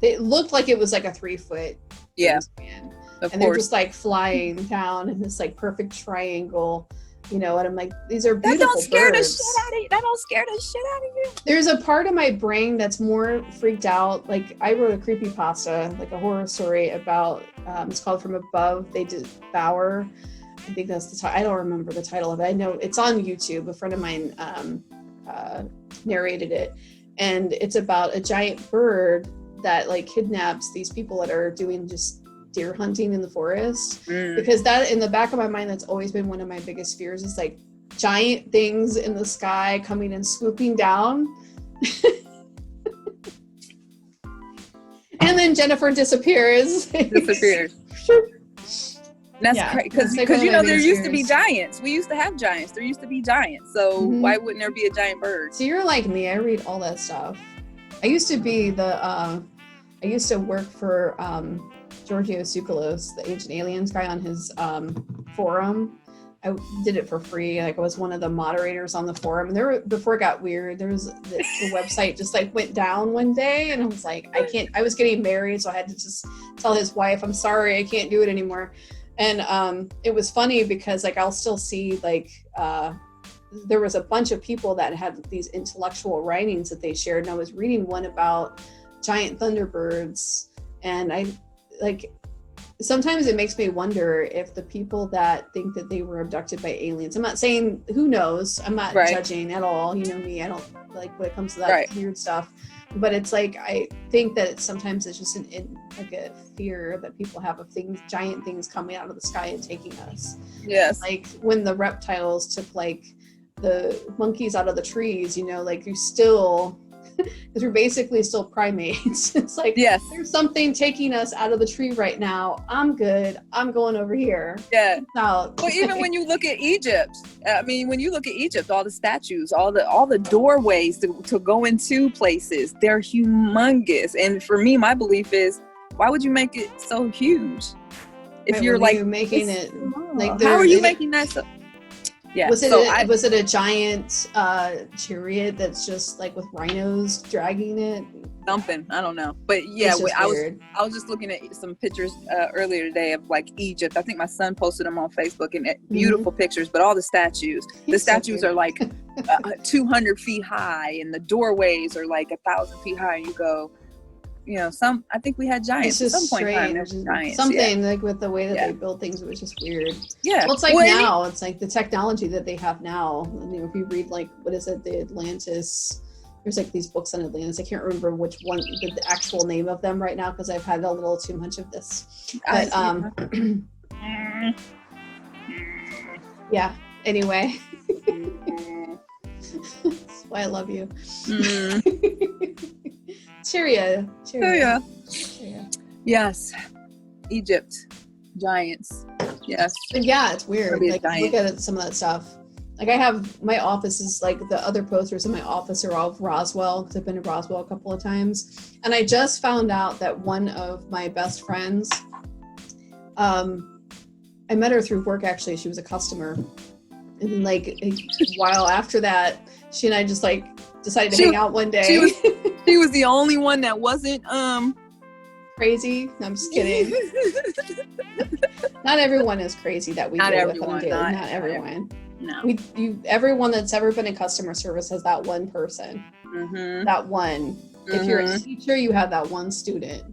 it looked like it was like a 3-foot wingspan. And they're just like flying down in this like perfect triangle, you know, and I'm like, these are beautiful birds. That don't scare the shit out of you. There's a part of my brain that's more freaked out. Like I wrote a creepypasta, like a horror story about, it's called From Above They Devour. I think that's the title. I don't remember the title of it. I know it's on YouTube. A friend of mine narrated it. And it's about a giant bird that like kidnaps these people that are doing just deer hunting in the forest, because that in the back of my mind, that's always been one of my biggest fears, is like giant things in the sky coming and swooping down. And then Jennifer disappears. That's crazy because you know there used to be giants. We used to have giants. There used to be giants. So why wouldn't there be a giant bird? So you're like me. I read all that stuff. I used to be I used to work for Giorgio Tsoukalos, the Ancient Aliens guy, on his forum. I did it for free. Like I was one of the moderators on the forum. And before it got weird, there was the website just like went down one day, and I was like, I was getting married, so I had to just tell his wife, I'm sorry, I can't do it anymore. And it was funny because like I'll still see like there was a bunch of people that had these intellectual writings that they shared, and I was reading one about giant thunderbirds, and I like sometimes it makes me wonder if the people that think that they were abducted by aliens, I'm not saying, who knows, I'm not judging at all, you know me, I don't like when it comes to that weird stuff, but it's like I think that sometimes it's just like a fear that people have of giant things coming out of the sky and taking us. Yes. Like when the reptiles took like the monkeys out of the trees, you know, like you still, because we're basically still primates. It's like, there's something taking us out of the tree right now. I'm good. I'm going over here. Yeah. Well, even when you look at Egypt, all the statues, all the doorways to go into places, they're humongous. And for me, my belief is, why would you make it so huge? If you're like making it, like, how are you making that so? Yeah. Was it a giant chariot that's just like with rhinos dragging it? Something, I don't know, but yeah, I was just looking at some pictures earlier today of like Egypt. I think my son posted them on Facebook, and beautiful pictures. But all the statues, are like 200 feet high, and the doorways are like 1,000 feet high. And you go, you know, I think we had giants at some point in time. There's giants, something like with the way that they build things, it was just weird. Yeah. Well, it's like now, it's like the technology that they have now. You know, if you read like, what is it, the Atlantis, there's like these books on Atlantis. I can't remember which one, the actual name of them right now, because I've had a little too much of this. But yeah, anyway. That's why I love you. Cheerio. Yes. Egypt. Giants. Yes. But yeah, it's weird. Like, look at some of that stuff. like I have my office is like the other posters in my office are all of Roswell because I've been to Roswell a couple of times. And I just found out that one of my best friends, I met her through work actually. She was a customer. And then like a while after that, she and I just like decided to hang out one day. She was the only one that wasn't crazy. No, I'm just kidding. Not everyone is crazy that we deal with on daily. Not everyone. No. Everyone that's ever been in customer service has that one person. Mm-hmm. That one. Mm-hmm. If you're a teacher, you have that one student.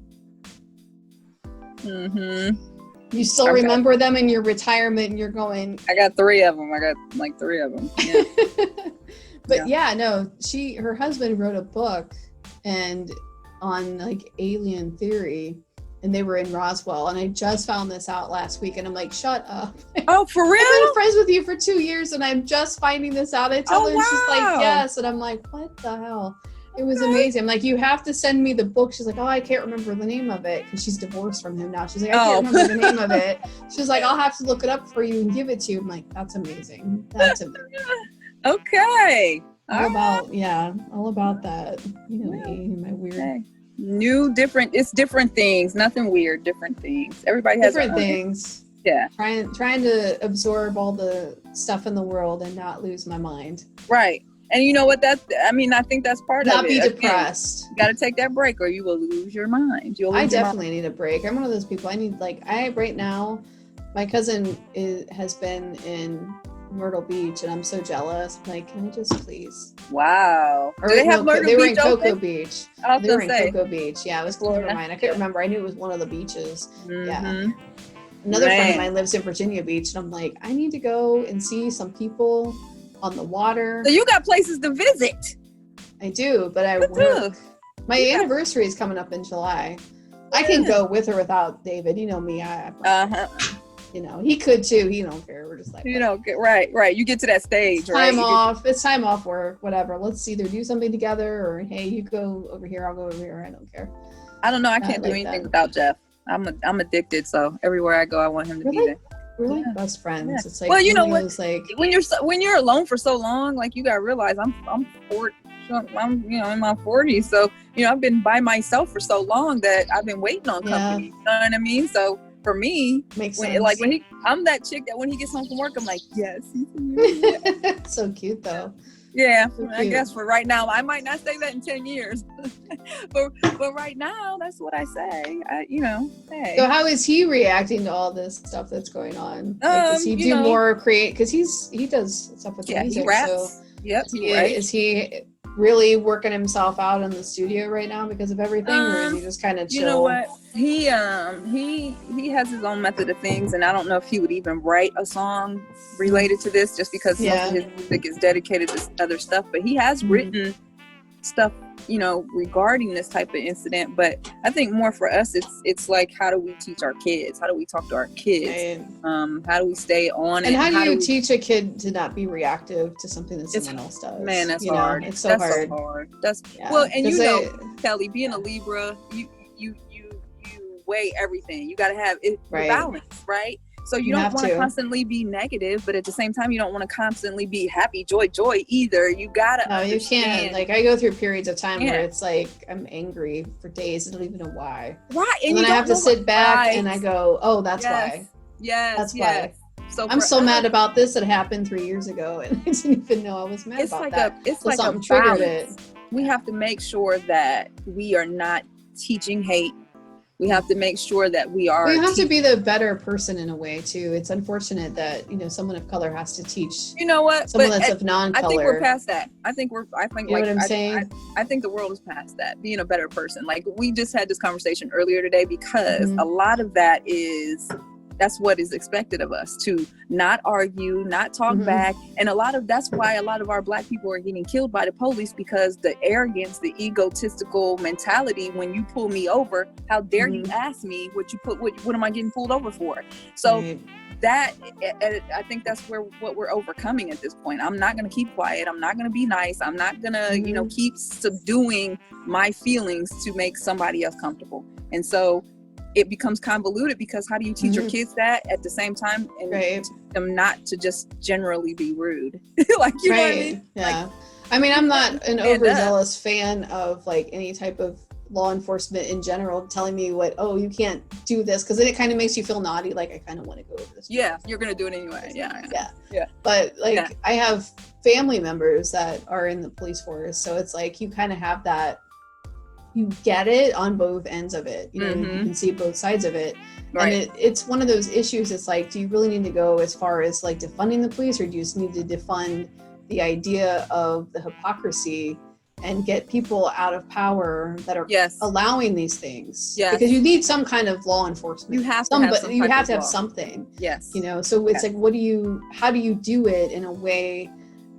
Mm-hmm. You still remember them in your retirement and you're going... I got 3 of them. I got like 3 of them. Yeah. But no, her husband wrote a book and on like alien theory, and they were in Roswell, and I just found this out last week, and I'm like, shut up. Oh, for real? I've been friends with you for 2 years, and I'm just finding this out. I tell her, and she's like, yes, and I'm like, what the hell? It was amazing. I'm like, you have to send me the book. She's like, oh, I can't remember the name of it, because she's divorced from him now. She's like, I can't remember the name of it. She's like, I'll have to look it up for you and give it to you. I'm like, that's amazing. That's amazing. Okay. All about that. You know, my weird. Okay. It's different things. Nothing weird, different things. Everybody has different things. Yeah. Trying to absorb all the stuff in the world and not lose my mind. Right. And you know what? I think that's part of it. Not be depressed. You got to take that break or you will lose your mind. I definitely need a break. I'm one of those people. Right now, my cousin has been in Myrtle Beach, and I'm so jealous. I'm like, can I just please? Wow. Do they have Myrtle Beach? They were in Cocoa Beach. They were in Cocoa Beach. Yeah, it was Florida. Never mind. I couldn't remember. I knew it was one of the beaches. Mm-hmm. Yeah. Another friend of mine lives in Virginia Beach, and I'm like, I need to go and see some people on the water. So you got places to visit. I do, but I work. My anniversary is coming up in July. I can go with or without David. You know me. You know, he could too. He don't care. We're just like, you don't get right. You get to that stage, right? It's time off work, whatever. Let's either do something together or, hey, you go over here, I'll go over here. I don't care. I don't know. I can't do anything without Jeff. I'm addicted. So everywhere I go, I want him to be there. We're like best friends. Yeah. It's like, well, you know what? Like, when you're alone for so long, like you gotta realize I'm in my 40s. So, I've been by myself for so long that I've been waiting on company. You know what I mean? So, for me, I'm that chick that when he gets home from work, I'm like, yes. So cute though. Yeah, so I guess for right now, I might not say that in 10 years, but right now, that's what I say. Hey. So how is he reacting to all this stuff that's going on? Does he do more create? Because he does stuff with music. He raps. So yep. Is he really working himself out in the studio right now because of everything, or is he just kind of chill? You know what? He has his own method of things, and I don't know if he would even write a song related to this, just because most of his music is dedicated to other stuff. But he has written stuff, regarding this type of incident. But I think more for us, it's like, how do we teach our kids? How do we talk to our kids? Right. How do we stay on it? And how do you teach a kid to not be reactive to something that someone else does? Man, that's hard. It's so hard. Well, and Kelly, being a Libra, you weigh everything. You got to have it balance, right? So you don't want to constantly be negative, but at the same time, you don't want to constantly be happy, joy either. You gotta. No, you can't. Like, I go through periods of time where it's like I'm angry for days and I don't even know why. Right, and then I have to sit back and I go, "Oh, that's why." Yes, that's why. So I'm so mad about this that happened 3 years ago, and I didn't even know I was mad about that. It's like something triggered it. We have to make sure that we are not teaching hate. We have to make sure that we are. We have to be the better person in a way too. It's unfortunate that someone of color has to teach. You know what? Someone that's of non-color. I think we're past that. I think what I'm saying? I think the world is past that. Being a better person. Like, we just had this conversation earlier today, because a lot of that's what is expected of us, to not argue, not talk back. And that's why a lot of our Black people are getting killed by the police, because the arrogance, the egotistical mentality, when you pull me over, how dare you ask me what am I getting pulled over for? So that, I think that's what we're overcoming at this point. I'm not going to keep quiet. I'm not going to be nice. I'm not going to, keep subduing my feelings to make somebody else comfortable. And so it becomes convoluted, because how do you teach your kids that at the same time and Right. teach them not to just generally be rude? Like, you know what I mean? Yeah. Like, I mean, I'm not an stand up. overzealous fan of like any type of law enforcement in general telling me you can't do this, because then it kind of makes you feel naughty, like I kind of want to go over this. Yeah, you're gonna do it anyway. Yeah. But like I have family members that are in the police force, so it's like you kind of have that, you get it on both ends of it, you know, you can see both sides of it. Right. And it's one of those issues. It's like, do you really need to go as far as like defunding the police, or do you just need to defund the idea of the hypocrisy and get people out of power that are allowing these things? Yes. Because you need some kind of law enforcement. You have to have some you have to have law. something. Yes. You know, so it's like, how do you do it in a way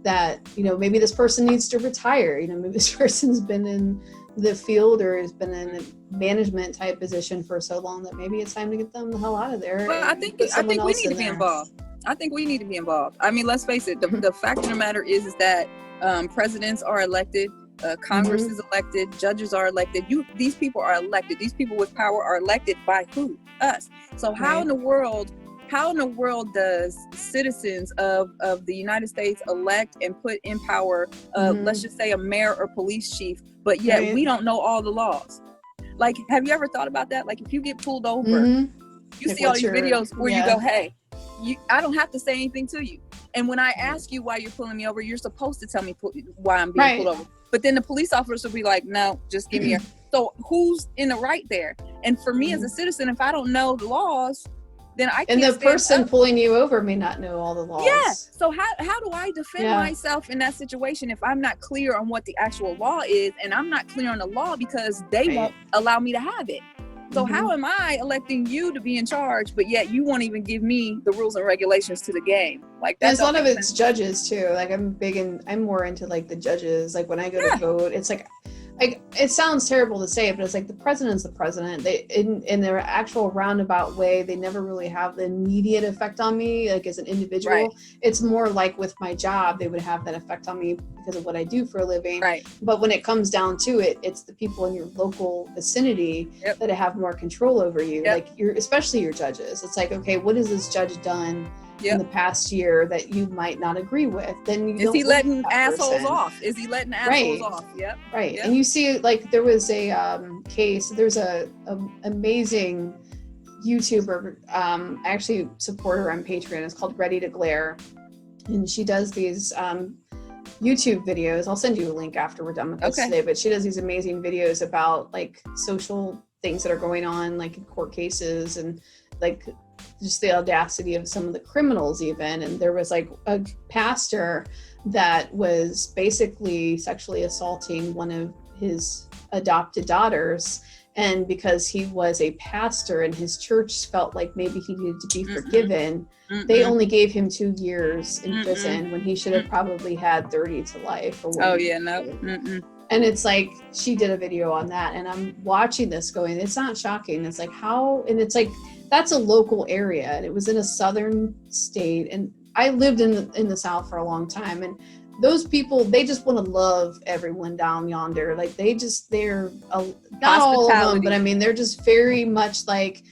that, you know, maybe this person needs to retire, you know, maybe this person's been in the field or has been in a management type position for so long that maybe it's time to get them the hell out of there. Well, I think we need to be involved. I think we need to be involved. I mean, let's face it, the fact of the matter is that presidents are elected, Congress is elected, judges are elected. These people are elected. These people with power are elected by who? Us. So how in the world does citizens of the United States elect and put in power, let's just say a mayor or police chief, but yet we don't know all the laws? Like, have you ever thought about that? Like, if you get pulled over, you see all these videos where you go, hey, I don't have to say anything to you. And when I ask you why you're pulling me over, you're supposed to tell me why I'm being pulled over. But then the police officer will be like, no, just give me So who's in the right there? And for me as a citizen, if I don't know the laws, then I can't. And the person pulling you over may not know all the laws. Yeah. So how do I defend myself in that situation if I'm not clear on what the actual law is, and I'm not clear on the law because they won't allow me to have it? So how am I electing you to be in charge, but yet you won't even give me the rules and regulations to the game? Like, that's a lot of it's judges too. Like I'm more into like the judges. Like when I go to vote, it's like it sounds terrible to say, but it's like the president's the president. They in their actual roundabout way, they never really have the immediate effect on me, like as an individual. Right. It's more like with my job, they would have that effect on me because of what I do for a living. Right. But when it comes down to it, it's the people in your local vicinity that have more control over you. Like especially your judges. It's like, okay, what has this judge done in the past year that you might not agree with? Then is he letting assholes off? Is he letting assholes off? Yep. Right. And you see, like, there was a case. There's a amazing YouTuber. I actually support her on Patreon. It's called Ready to Glare, and she does these YouTube videos. I'll send you a link after we're done with this today. But she does these amazing videos about like social things that are going on, like in court cases, and like just the audacity of some of the criminals even. And there was like a pastor that was basically sexually assaulting one of his adopted daughters. And because he was a pastor and his church felt like maybe he needed to be forgiven, they only gave him 2 years in prison when he should have probably had 30 to life. Or And it's like, she did a video on that, and I'm watching this going, it's not shocking. It's like, how, and it's like, that's a local area, and it was in a southern state. And I lived in the South for a long time, and those people, they just want to love everyone down yonder. Like they're not all of them, but I mean, they're just very much like,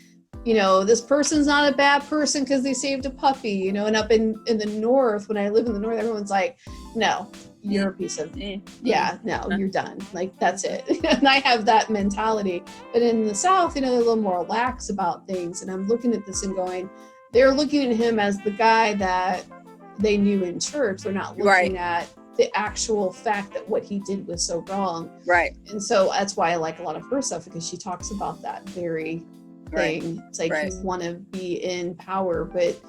you know, this person's not a bad person because they saved a puppy, you know. And up in the North, when I live in the North, everyone's like, no, you're a piece of, you're done. Like, that's it. And I have that mentality. But in the South, you know, they're a little more lax about things. And I'm looking at this and going, they're looking at him as the guy that they knew in church. They're not looking at the actual fact that what he did was so wrong. Right. And so that's why I like a lot of her stuff, because she talks about that very thing. It's like, you want to be in power, but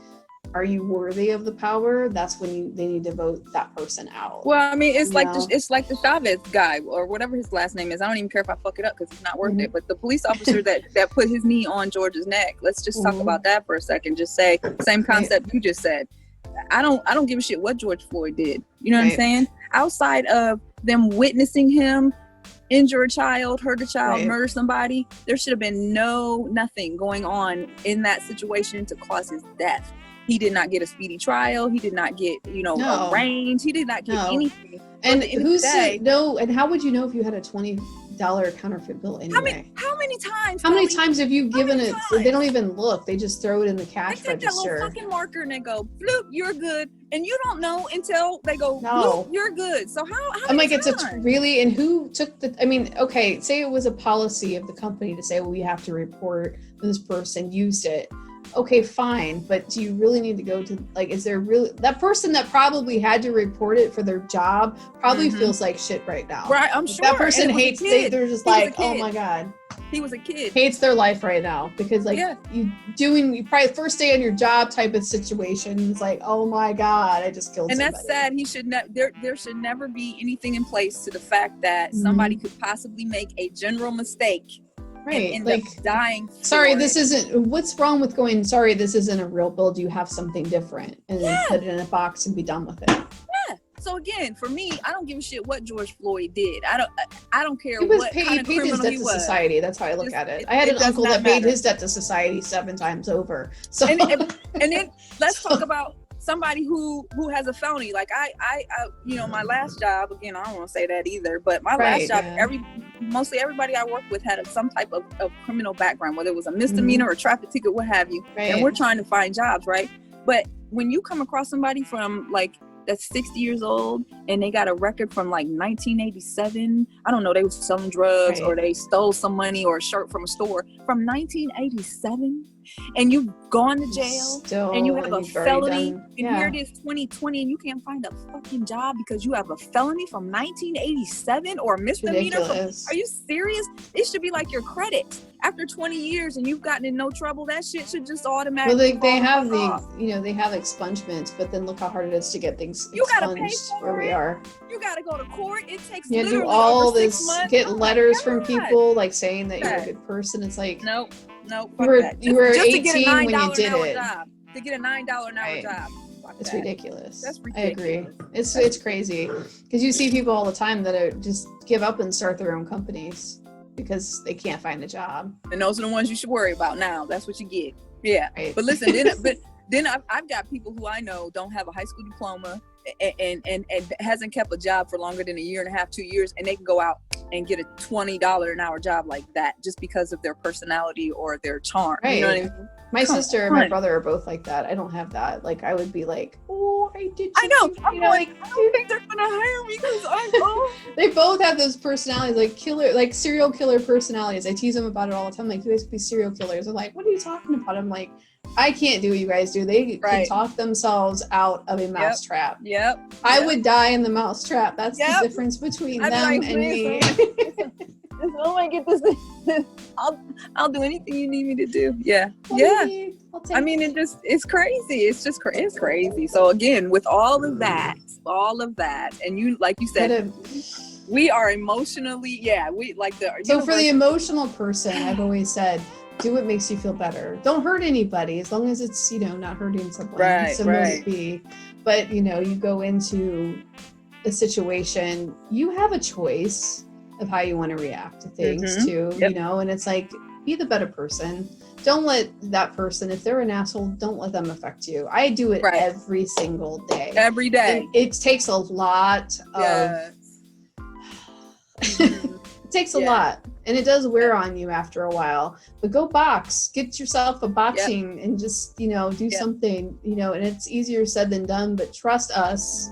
are you worthy of the power? That's when they need to vote that person out. Well, I mean, it's like the Chavez guy, or whatever his last name is. I don't even care if I fuck it up because it's not worth it. But the police officer that put his knee on George's neck. Let's just talk about that for a second. Just say same concept you just said. I don't give a shit what George Floyd did. You know what I'm saying? Outside of them witnessing him injure a child, hurt a child, murder somebody, there should have been nothing going on in that situation to cause his death. He did not get a speedy trial. He did not get, arraigned. He did not get anything. And and how would you know if you had a 20 $8 counterfeit bill anyway. How many times? How many times have you given it? Times? They don't even look. They just throw it in the cash they take register. That little fucking marker and they go, bloop, you're good. And you don't know until they go, no, bloop, you're good. So how I'm like, times? it's a really, and who took the, I mean, okay, say it was a policy of the company to say, well, we have to report this person used it. Okay, fine. But do you really need to go to, like, is there really, that person that probably had to report it for their job probably feels like shit right now. Right, I'm sure. That person hates, they're just like, oh my God. He was a kid. Hates their life right now because like you probably first day on your job type of situation. It's like, oh my God, I just killed somebody. And that's sad. He should there should never be anything in place to the fact that somebody could possibly make a general mistake. Right, and like dying. Sorry, this isn't. What's wrong with going? Sorry, this isn't a real bill. Do you have something different? And then put it in a box and be done with it. Yeah. So again, for me, I don't give a shit what George Floyd did. I don't care he was what paid, kind of he paid his criminal debt he to was. society. That's how I look at it. I had an uncle that paid his debt to society 7 times over. So and then let's talk about somebody who has a felony. Like I you know, my last job, again, I don't want to say that either, but my last job, mostly everybody I worked with had some type of criminal background, whether it was a misdemeanor or a traffic ticket, what have you. And we're trying to find jobs, right? But when you come across somebody from like that's 60 years old and they got a record from like 1987, I don't know, they were selling drugs or they stole some money or a shirt from a store from 1987, and you've gone to jail and you have a felony, and here it is 2020 and you can't find a fucking job because you have a felony from 1987 or a misdemeanor. Are you serious? It should be like your credit. After 20 years and you've gotten in no trouble, that shit should just automatically they have they have expungements, but then look how hard it is to get things expunged where we are. You gotta go to court. It takes you literally do all over this 6 months. Get letters from people like saying that you're a good person. It's like nope. You were 18 when you did it. To get a $9 an hour job. It's ridiculous. That's ridiculous. I agree. It's crazy because you see people all the time that are just give up and start their own companies because they can't find a job. And those are the ones you should worry about now. That's what you get. Yeah. Right. But listen, then I've got people who I know don't have a high school diploma and hasn't kept a job for longer than a year and a half, 2 years, and they can go out and get a $20 an hour job like that just because of their personality or their charm. Right. You know what I mean? My sister and my brother are both like that. I don't have that. Like I would be like, oh, I did. I know. I don't think they're gonna hire me because I'm. They both have those personalities, like serial killer personalities. I tease them about it all the time. Like, you guys be serial killers. I'm like, what are you talking about? I'm like, I can't do what you guys do. They can talk themselves out of a mousetrap. Yep. I would die in the mousetrap. That's the difference between them and me. Oh my goodness, I'll do anything you need me to do. Yeah. I mean, it's crazy. It's crazy. So again, with all of that, and you, like you said, we are emotionally, we like the. So for the emotional person, I've always said, do what makes you feel better. Don't hurt anybody as long as it's, not hurting someone. Right. But you go into a situation, you have a choice of how you want to react to things too, and it's like, be the better person. Don't let that person, if they're an asshole, don't let them affect you. I do it every single day. Every day. And it takes a lot of, it takes a lot, and it does wear on you after a while, but go box, get yourself a boxing and just, do something, and it's easier said than done, but trust us.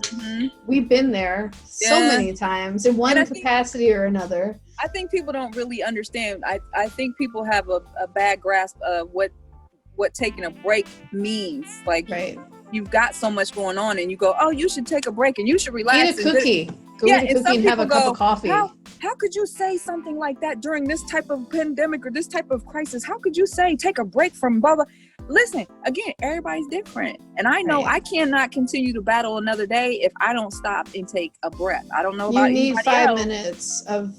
We've been there so many times in one capacity or another. I think people don't really understand. I think people have a bad grasp of what taking a break means. Like, you've got so much going on and you go, oh, you should take a break and you should relax. Eat a cookie. Go eat a cookie and have a cup of coffee. How could you say something like that during this type of pandemic or this type of crisis? How could you say take a break from blah, blah? Listen, again, everybody's different. And I know I cannot continue to battle another day if I don't stop and take a breath. I don't know about you need 5 minutes of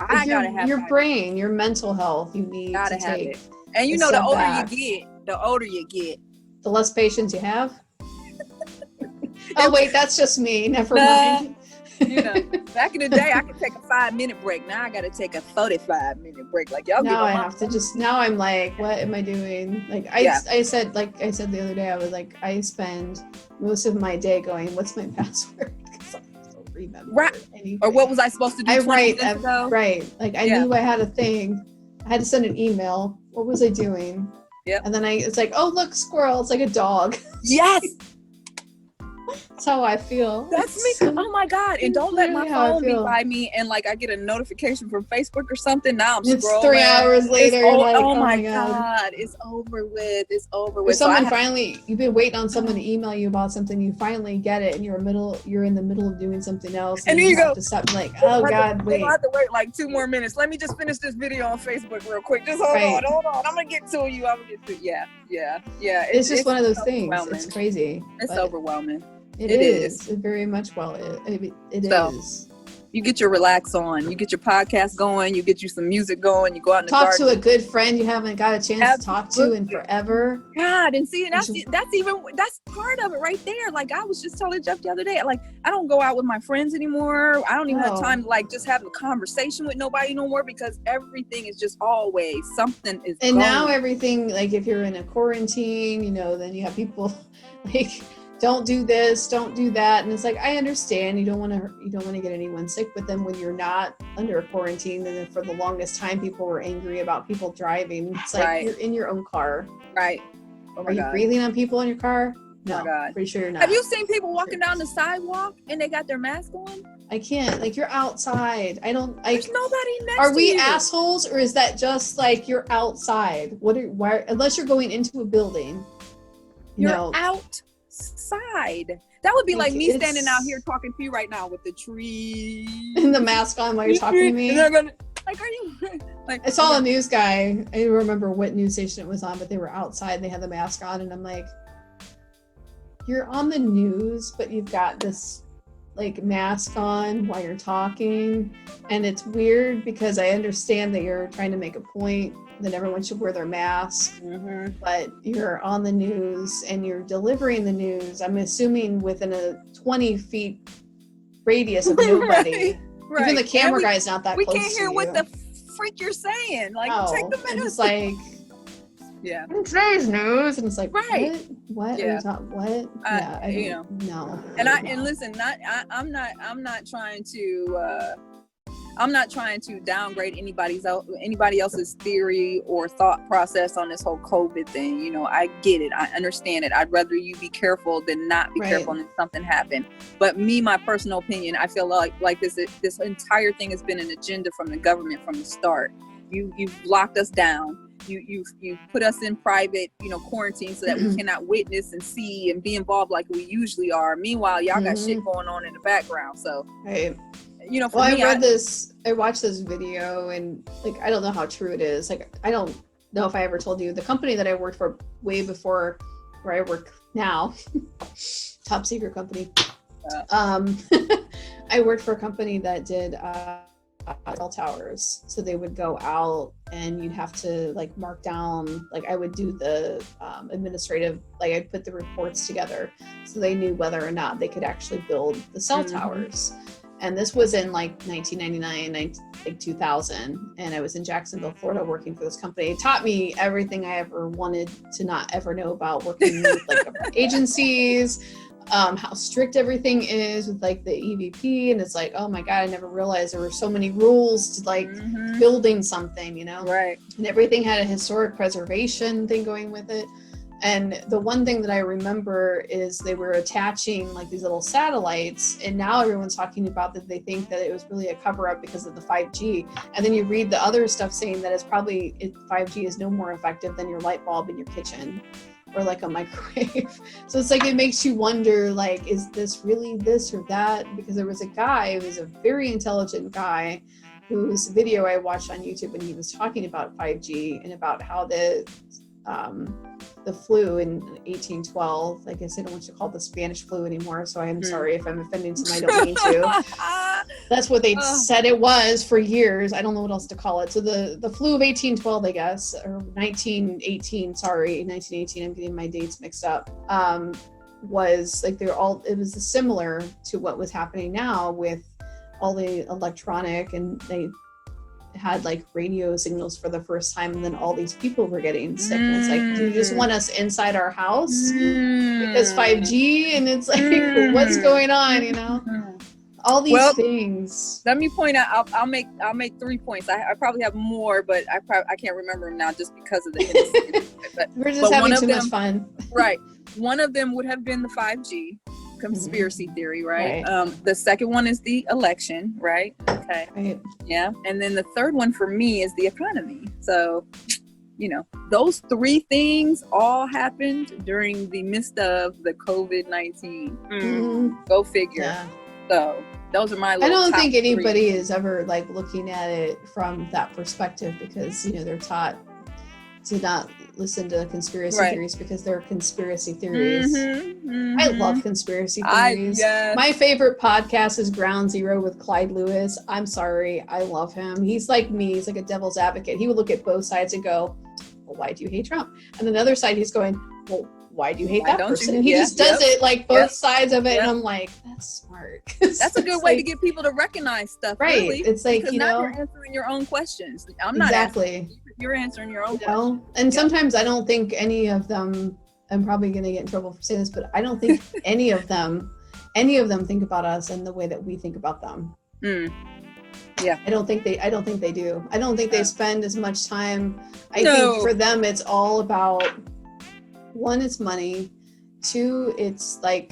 your brain, your mental health. You need to take it. And the older you get, the less patience you have. Oh wait, that's just me. Never mind. Back in the day, I could take a 5-minute break. Now I got to take a 45-minute break. Like, y'all. Now I have to just. Now I'm like, what am I doing? Like I said the other day, I was like, I spend most of my day going, what's my password? Because I'm so remember anything. Or what was I supposed to do 20 minutes ago? Right. Like I knew I had a thing. I had to send an email. What was I doing? Yep. And then it's like, oh, look, squirrel. It's like a dog. Yes. That's how I feel. That's me. Oh my God. And don't let my phone be by me and like I get a notification from Facebook or something. Now I'm scrolling. It's 3 hours later. Oh my God. It's over with. It's over with. Someone finally, you've been waiting on someone to email you about something, you finally get it, and you're in the middle of doing something else. And you have to stop like, oh God, wait. I have to wait like 2 more minutes. Let me just finish this video on Facebook real quick. Just hold on. I'm going to get to you. Yeah. It's just one of those things. It's crazy. It's overwhelming. It is. It very much it is. You get your relax on. You get your podcast going. You get you some music going. You go out in the garden. Talk to a good friend you haven't got a chance to talk to in forever. God, and see, that's part of it right there. Like I was just telling Jeff the other day, like I don't go out with my friends anymore. I don't even have time to like just have a conversation with nobody no more because everything is just always something is. And now everything, like if you're in a quarantine, then you have people like. Don't do this, don't do that. And it's like, I understand you don't want to get anyone sick, but then when you're not under a quarantine, and then for the longest time, people were angry about people driving. It's like you're in your own car. Right. Oh Are you breathing on people in your car? No, oh my God. Pretty sure you're not. Have you seen people walking down the sidewalk and they got their mask on? I can't. Like you're outside. There's nobody next to you. Are we assholes or is that just like you're outside? Why? Unless you're going into a building. You're outside. That would be like me standing out here talking to you right now with the tree and the mask on while you're talking to me. And they're gonna, like, are you? Like, I saw a news guy. I don't remember what news station it was on, but they were outside. And they had the mask on, and I'm like, "You're on the news, but you've got this like mask on while you're talking," and it's weird because I understand that you're trying to make a point that everyone should wear their mask, but you're on the news and you're delivering the news. I'm assuming within a 20 feet radius of nobody. Right. Even the camera guy's not that close to you. We can't hear what the freak you're saying. Like, take the mask. It's like, today's news, and it's like, what? Yeah. What? No. And listen, I'm not trying to downgrade anybody else's theory or thought process on this whole COVID thing. I get it. I understand it. I'd rather you be careful than not be careful and something happen. But my personal opinion, I feel like this entire thing has been an agenda from the government from the start. You've locked us down. You put us in private, quarantine so that we cannot witness and see and be involved like we usually are. Meanwhile, y'all got shit going on in the background. So. Right. I watched this video and like, I don't know how true it is. Like, I don't know if I ever told you the company that I worked for way before where I work now, top secret company. I worked for a company that did cell towers. So they would go out and you'd have to like mark down, like I would do the administrative, like I'd put the reports together so they knew whether or not they could actually build the cell towers. And this was in like 1999, like 2000. And I was in Jacksonville, Florida, working for this company. It taught me everything I ever wanted to not ever know about working with like agencies, how strict everything is with like the EVP. And it's like, oh my God, I never realized there were so many rules to like building something, Right. And everything had a historic preservation thing going with it. And the one thing that I remember is they were attaching like these little satellites, and now everyone's talking about that they think that it was really a cover-up because of the 5G. And then you read the other stuff saying that 5G is no more effective than your light bulb in your kitchen or like a microwave. So it's like, it makes you wonder, like, is this really this or that? Because there was a guy who was a very intelligent guy whose video I watched on YouTube when he was talking about 5G and about how the flu in 1812, I guess I don't want you to call it the Spanish flu anymore, so I am sorry if I'm offending somebody, I don't mean to. That's what they said it was for years. I don't know what else to call it. So the flu of 1812, I guess, or 1918, I'm getting my dates mixed up, was like it was similar to what was happening now with all the electronic, and they had like radio signals for the first time, and then all these people were getting sick. And it's like, do you just want us inside our house because 5G? And it's like, what's going on, all these things. Let me point out. I'll make 3 points. I probably have more, but I can't remember them now just because of the innocence. We're just having too much fun. Right. One of them would have been the 5G conspiracy theory, right? The second one is the election, right? Okay. Right. Yeah. And then the third one for me is the economy. So, those 3 things all happened during the midst of the COVID-19. Go figure. Yeah. So those are my little I don't think anybody 3. is ever like looking at it from that perspective because, they're taught to not listen to conspiracy theories because they're conspiracy theories. I love conspiracy theories. My favorite podcast is Ground Zero with Clyde Lewis. I'm sorry. I love him. He's like me. He's like a devil's advocate. He would look at both sides and go, well, why do you hate Trump? And then the other side, he's going, well, why do you hate that person? And he just does it like both sides of it. And I'm like, that's smart. That's a good way to get people to recognize stuff. Right. Really, it's like, because now you're answering your own questions. I'm not asking. You're answering your own questions. And sometimes I don't think any of them, I'm probably going to get in trouble for saying this, but I don't think any of them think about us in the way that we think about them. Yeah. I don't think they do. I don't think they spend as much time. I think for them, it's all about, 1, it's money. 2, it's like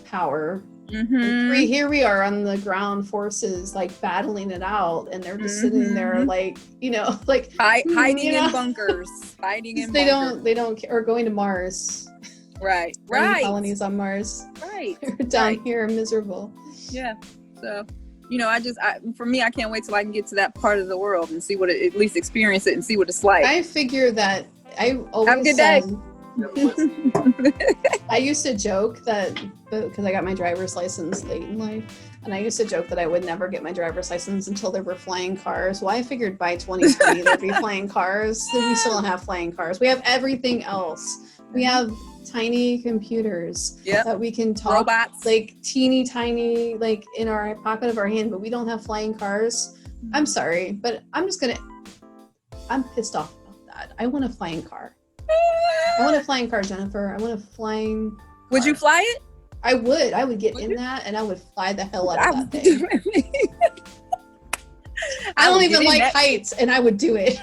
power. And 3, here we are on the ground forces, like battling it out, and they're just sitting there, like like hiding in bunkers, They don't care, or going to Mars, right? Colonies on Mars, right? They're down here miserable. Yeah. So for me, I can't wait till I can get to that part of the world and see at least experience it and see what it's like. I figure that I always have a good day. I used to joke that because I got my driver's license late in life, and I used to joke that I would never get my driver's license until there were flying cars. Well, I figured by 2020 there'd be flying cars. We still don't have flying cars. We have everything else. We have tiny computers that we can talk, robots, like teeny tiny, like in our pocket of our hand, but we don't have flying cars. I'm sorry, but I'm pissed off about that. I want a flying car. I want a flying car, Jennifer. I want a flying car. Would you fly it? I would. I would get in that and I would fly the hell out of that thing. I don't even like heights and I would do it.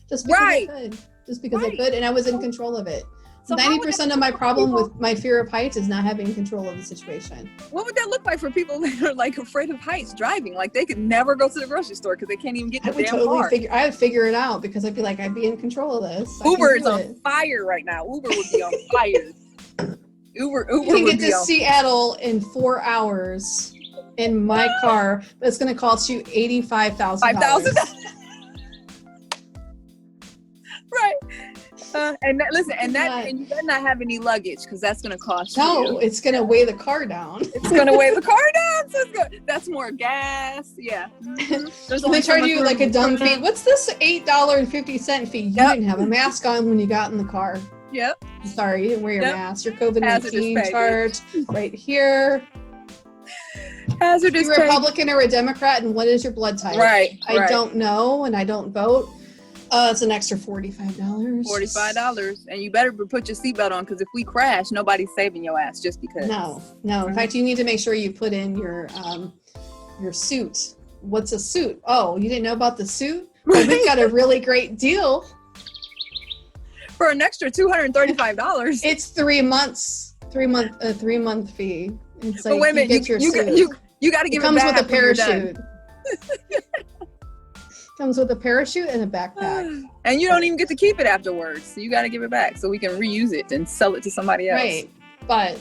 Just because I could. Just because I could and I was in control of it. So 90% of my problem with my fear of heights is not having control of the situation. What would that look like for people that are like afraid of heights driving? Like they could never go to the grocery store because they can't even get to the damn car. I would figure it out because I'd be like, I'd be in control of this. Uber is on fire right now. Uber would be on fire. Uber you can get to Seattle in 4 hours in my car, but it's going to cost you $85,000. Right. And you better not have any luggage because that's going to cost you. No, it's going to weigh the car down. It's going to weigh the car down. So that's more gas. Yeah. They charge you like a dumb fee. What's this $8.50 fee? You didn't have a mask on when you got in the car. Yep. Sorry, you didn't wear your mask. Your COVID-19 charge right here. Hazardous. Are you a Republican or a Democrat, and what is your blood type? Right. I don't know, and I don't vote. It's an extra $45. $45, and you better put your seatbelt on because if we crash, nobody's saving your ass just because. No. In fact, you need to make sure you put in your suit. What's a suit? Oh, you didn't know about the suit? Well, we've got a really great deal for an extra $235. It's 3 months. 3-month fee. It's like, but wait a minute, you got to give it back. Comes with a parachute. Comes with a parachute and a backpack. And you don't even get to keep it afterwards. So you got to give it back so we can reuse it and sell it to somebody else. Right. But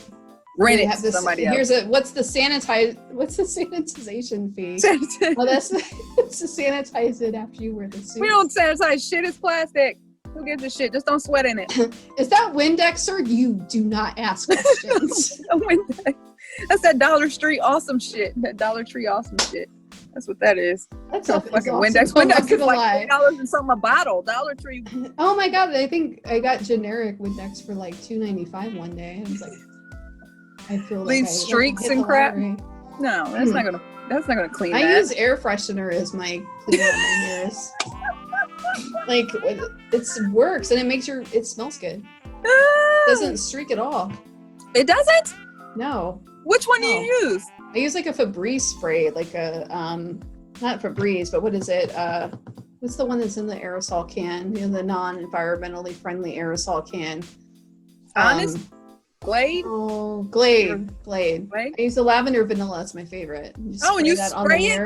rent it to somebody else. What's the sanitization fee? Well, that's to sanitize it after you wear the suit. We don't sanitize shit. It's plastic. Who gives a shit? Just don't sweat in it. Is that Windex, sir? You do not ask questions. Windex. That's that Dollar Tree awesome shit. That Dollar Tree awesome shit. That's what that is. That's a fucking Windex. Windex is like $8 and something a bottle. Dollar Tree. Oh my God! I think I got generic Windex for like $2.95 one day. I was like, I feel like these streaks and crap. No, that's not gonna. That's not gonna clean. I use air freshener as my cleaner on my ears. Like it works and it smells good. It doesn't streak at all. It doesn't? No. Which one do Oh. you use? I use like a Febreze spray, like a not Febreze, but what is it? What's the one that's in the aerosol can? The non-environmentally friendly aerosol can. Honest? Glade? Oh, Glade. Glade? I use the lavender vanilla. It's my favorite. You just And you that spray it?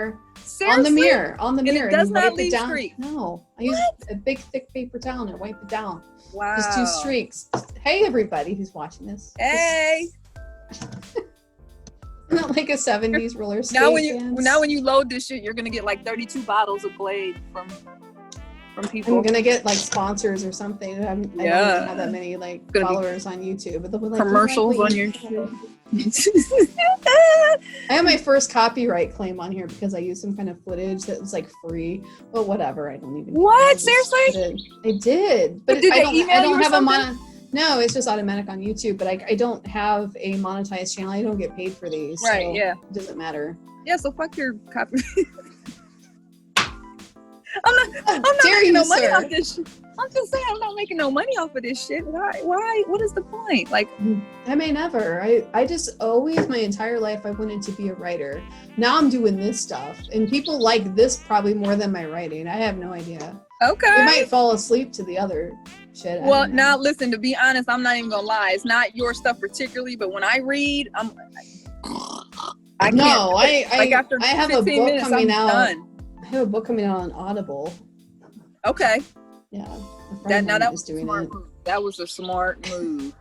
On the mirror. On the mirror. And it does you not wipe leave it down. streaks. No. I use a big, thick paper towel and I wipe it down. Wow. Just 2 streaks. Hey, everybody who's watching this. Hey. Not like a 70s roller skate Now when you load this shit, you're gonna get like 32 bottles of Glade from people. I'm gonna get like sponsors or something. I don't even have that many like followers on YouTube, but they'll be like commercials on your shit. I have my first copyright claim on here because I used some kind of footage that was like free. But whatever, I don't even. What? Seriously? I did, but did I they email don't you or have something? No, it's just automatic on YouTube. But I don't have a monetized channel. I don't get paid for these. Right? So Yeah. It doesn't matter. Yeah. So fuck your copy. I'm not Dare making you, no money sir. off this shit. I'm just saying I'm not making no money off of this shit. Why? What is the point? Like, I may never. I just always my entire life I wanted to be a writer. Now I'm doing this stuff, and people like this probably more than my writing. I have no idea. okay. They might fall asleep to the other shit. Well, now listen, to be honest, I'm not even gonna lie. It's not your stuff particularly, but when I read, I can't. No, like after I have a 15 book minutes, coming I'm out. done. I have a book coming out on Audible. Okay. Yeah. That was a smart move. That was a smart move.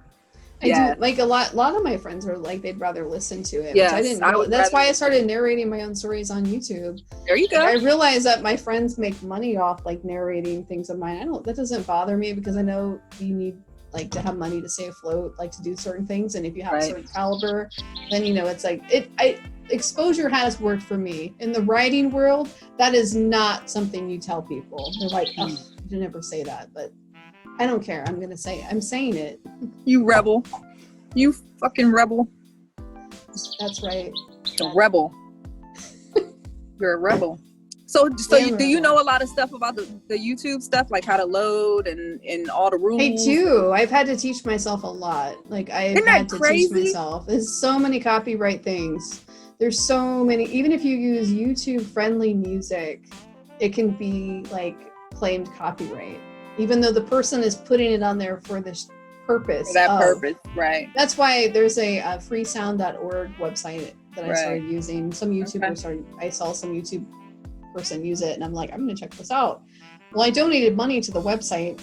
I do like a lot of my friends are like they'd rather listen to it. Yes, which I didn't know. That's why I started narrating my own stories on YouTube. There you go. I realized that my friends make money off like narrating things of mine. That doesn't bother me because I know you need like to have money to stay afloat, like to do certain things. And if you have a certain caliber, then it's like exposure has worked for me. In the writing world, that is not something you tell people. They're like, oh, you never say that, but I don't care. I'm saying it. You rebel. You fucking rebel. That's right. A rebel. You're a rebel. So do you know a lot of stuff about the YouTube stuff, like how to load and all the rules? I do. I've had to teach myself a lot. Like I've had to teach myself. There's so many copyright things. There's so many. Even if you use YouTube friendly music, it can be like claimed copyright, even though the person is putting it on there for this purpose. For that purpose, right? That's why there's a freesound.org website that I started using. Some YouTubers I saw some YouTube person use it, and I'm like, I'm gonna check this out. Well, I donated money to the website,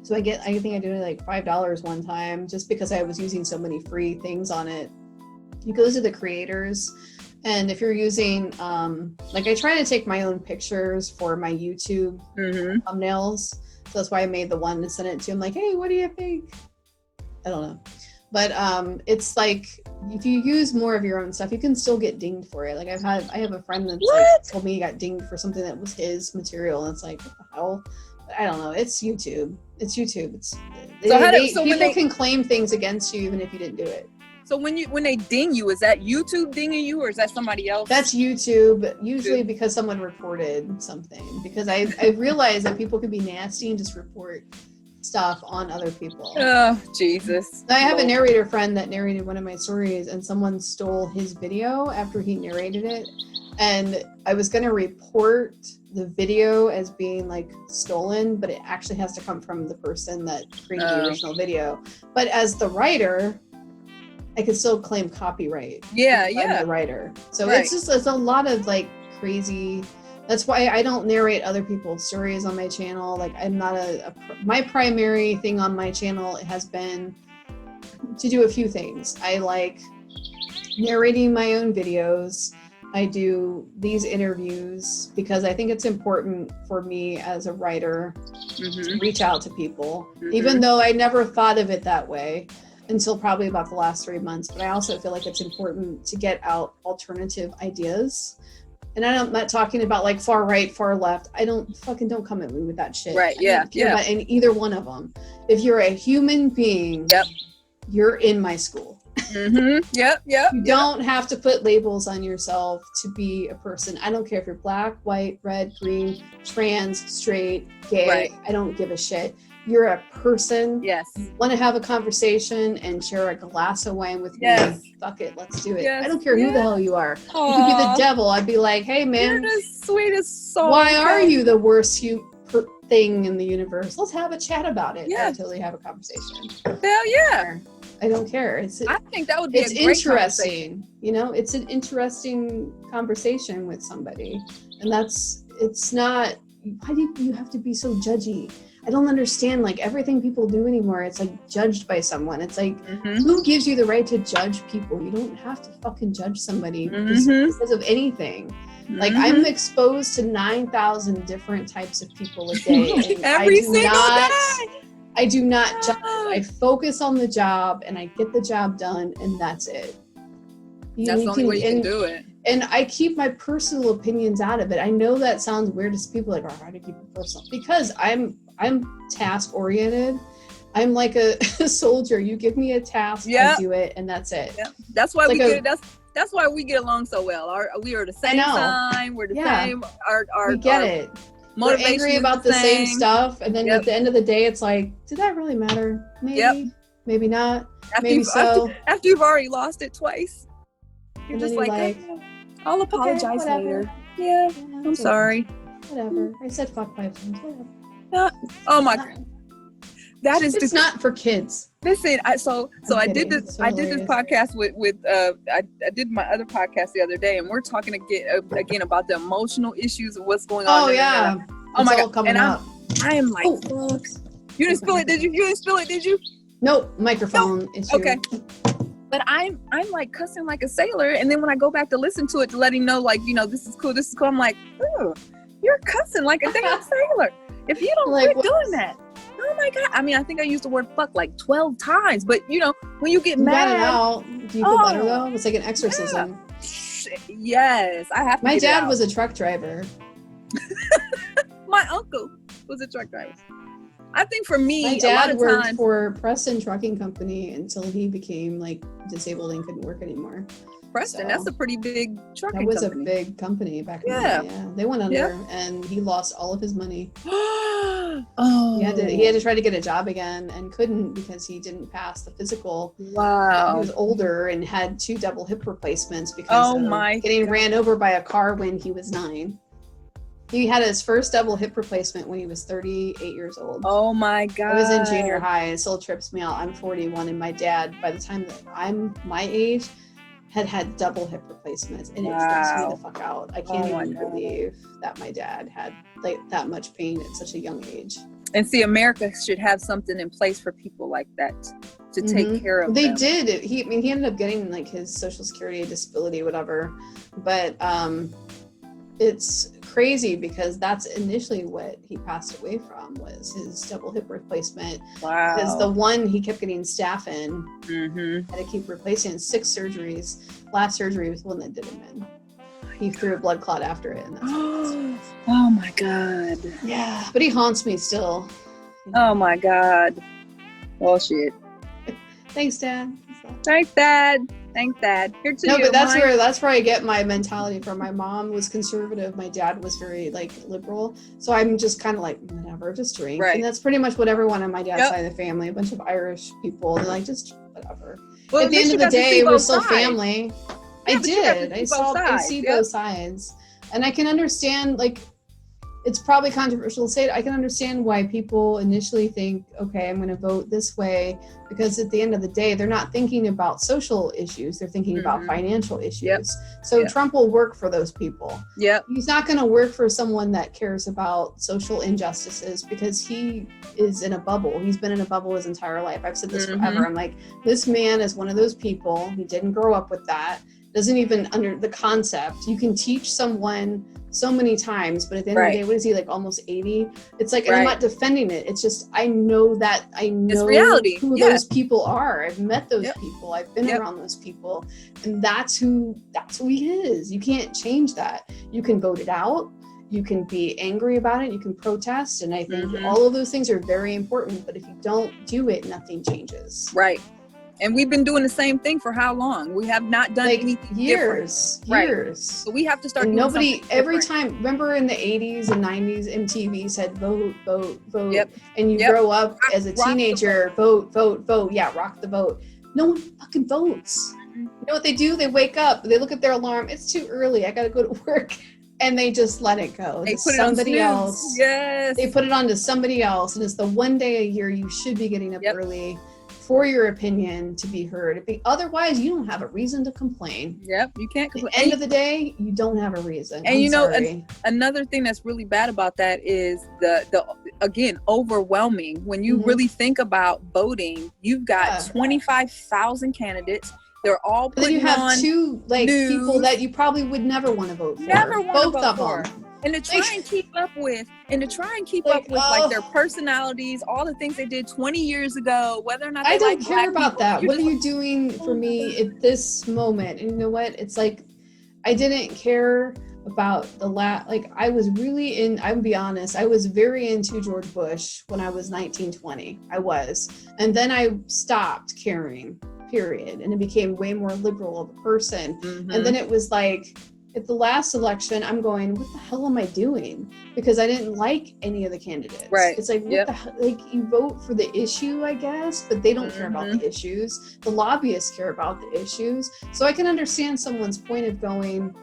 so I think I donated like $5 one time just because I was using so many free things on it. It goes to the creators, and if you're using like I try to take my own pictures for my YouTube thumbnails, so that's why I made the one to send it to him, like, hey, what do you think? I don't know, but it's like if you use more of your own stuff, you can still get dinged for it. Like I have a friend that's like, told me he got dinged for something that was his material, and it's like, what the hell? I don't know. It's YouTube. People can claim things against you even if you didn't do it. So when they ding you, is that YouTube dinging you, or is that somebody else? That's YouTube, usually because someone reported something. Because I realized that people can be nasty and just report stuff on other people. Oh, Jesus. I have a narrator friend that narrated one of my stories, and someone stole his video after he narrated it. And I was going to report the video as being like stolen, but it actually has to come from the person that created the original video. But as the writer, I could still claim copyright. I'm the writer. So it's a lot of like crazy. That's why I don't narrate other people's stories on my channel. Like I'm not my primary thing on my channel has been to do a few things. I like narrating my own videos. I do these interviews because I think it's important for me as a writer to reach out to people, even though I never thought of it that way until probably about the last 3 months. But I also feel like it's important to get out alternative ideas. And I'm not talking about like far right, far left. Don't come at me with that shit. Right, yeah, About in either one of them. If you're a human being, you're in my school. Yep. You don't have to put labels on yourself to be a person. I don't care if you're black, white, red, green, trans, straight, gay. Right. I don't give a shit. You're a person. Yes. You want to have a conversation and share a glass of wine with Yes. me. Fuck it. Let's do it. Yes. I don't care who the hell you are. Aww. You could be the devil. I'd be like, hey, man. You're the sweetest soul. Why are you the worst thing in the universe? Let's have a chat about it. Yeah. I totally have a conversation. Hell yeah. I don't care. I think that would be a great interesting. You know, it's an interesting conversation with somebody. And it's not, why do you have to be so judgy? I don't understand, like, everything people do anymore, it's like judged by someone. It's like, who gives you the right to judge people? You don't have to fucking judge somebody because of anything. Like, I'm exposed to 9,000 different types of people a day. And Every single day. I do not judge. I focus on the job and I get the job done, and that's it. That's the only way you can do it. And I keep my personal opinions out of it. I know that sounds weird to people, like, oh, how do you keep it personal? Because I'm task oriented. I'm like a soldier. You give me a task, I do it, and that's it. Yep. That's why that's why we get along so well. We are the same time. We're the same. We get it. We're angry about the same stuff, and then at the end of the day, it's like, did that really matter? Maybe, maybe not. After you've already lost it twice, you're just like, oh, I'll apologize later. Yeah, I'm sorry. Whatever. I said fuck 5 times. Whatever. Oh my God. That is it's not for kids. Listen, I did this podcast with I did my other podcast the other day, and we're talking again about the emotional issues of what's going on. Oh yeah. Oh my God. And I am like, you didn't spill it, did you? You didn't spill it, did you? Nope. Microphone issue. Okay. But I'm like cussing like a sailor, and then when I go back to listen to it to let him know, like, you know, this is cool, I'm like, oh, you're cussing like a damn sailor. If you don't quit doing that. Oh my God. I mean, I think I used the word fuck like 12 times, but you know, when you get mad. Got it out. Do you feel better though? It's like an exorcism. Yeah. Yes. I have to. My dad was a truck driver. My uncle was a truck driver. I think for me, my dad worked for Preston Trucking Company until he became like disabled and couldn't work anymore. Preston, that's a pretty big trucking company. That was a big company back in the day. Yeah, they went under and he lost all of his money. Oh, he had to try to get a job again and couldn't because he didn't pass the physical. Wow. He was older and had 2 double hip replacements because of getting ran over by a car when he was 9. He had his first double hip replacement when he was 38 years old. Oh my God. I was in junior high. It still trips me out. I'm 41 and my dad, by the time that I'm my age, had double hip replacements, and it trips me the fuck out. I can't even believe that my dad had like that much pain at such a young age. And see, America should have something in place for people like that to take care of they them. did. He ended up getting like his Social Security, disability, whatever. But it's crazy because that's initially what he passed away from was his double hip replacement. Wow. Because the one he kept getting staph in, had to keep replacing 6 surgeries. Last surgery was the one that did him in. He threw a blood clot after it. And that's oh my God. Yeah, but he haunts me still. Oh my God. Oh shit. Thanks, Dad. Thanks, Dad. Thanks, Dad. Here to you. No, but that's where I get my mentality from. My mom was conservative. My dad was very like liberal. So I'm just kind of like, whatever, just drink. Right. And that's pretty much what everyone on my dad's side of the family, a bunch of Irish people, they're like, just whatever. Well, at the end of the day, we're still family. Yeah, I see both sides. And I can understand, like, it's probably controversial to say it. I can understand why people initially think, okay, I'm going to vote this way, because at the end of the day, they're not thinking about social issues. They're thinking about financial issues. So Trump will work for those people. He's not going to work for someone that cares about social injustices because he is in a bubble. He's been in a bubble his entire life. I've said this forever. I'm like, this man is one of those people. He didn't grow up with that. Doesn't even under the concept. You can teach someone so many times, but at the end of the day, what is he, like almost 80? It's like, and I'm not defending it. It's just, I know it's reality. Who those people are. I've met those people. I've been around those people, and that's who he is. You can't change that. You can vote it out. You can be angry about it. You can protest. And I think all of those things are very important, but if you don't do it, nothing changes. Right. And we've been doing the same thing for how long? We have not done like anything years. different. So we have to start and doing nobody something every different. time, remember in the 80s and 90s, MTV said vote, vote, vote. Yep. And you grow up as a teenager, vote, vote, vote. Yeah, rock the vote. No one fucking votes. You know what they do? They wake up, they look at their alarm. It's too early. I got to go to work. And they just let it go. They put somebody it on else. snooze. Yes. They put it on to somebody else. And it's the one day a year you should be getting up early for your opinion to be heard. Otherwise, you don't have a reason to complain. Yep, you can't complain. At the end of the day, you don't have a reason. And you know, another thing that's really bad about that is the again, overwhelming. When you really think about voting, you've got 25,000 candidates. They're all putting on. Then you have two news. People that you probably would never want to vote for. Never want to vote for. Them. And to try and keep up with, like their personalities, all the things they did 20 years ago, whether or not they don't care about people, that. What are you doing for me at this moment? And you know what? It's like, I didn't care about I was really I'm be honest, I was very into George Bush when I was 19, 20. I was. And then I stopped caring, period. And it became way more liberal of a person. Mm-hmm. And then it was like, at the last election, I'm going, what the hell am I doing? Because I didn't like any of the candidates. Right. It's like, what the hell? Like, you vote for the issue, I guess, but they don't care about the issues. The lobbyists care about the issues. So I can understand someone's point of going,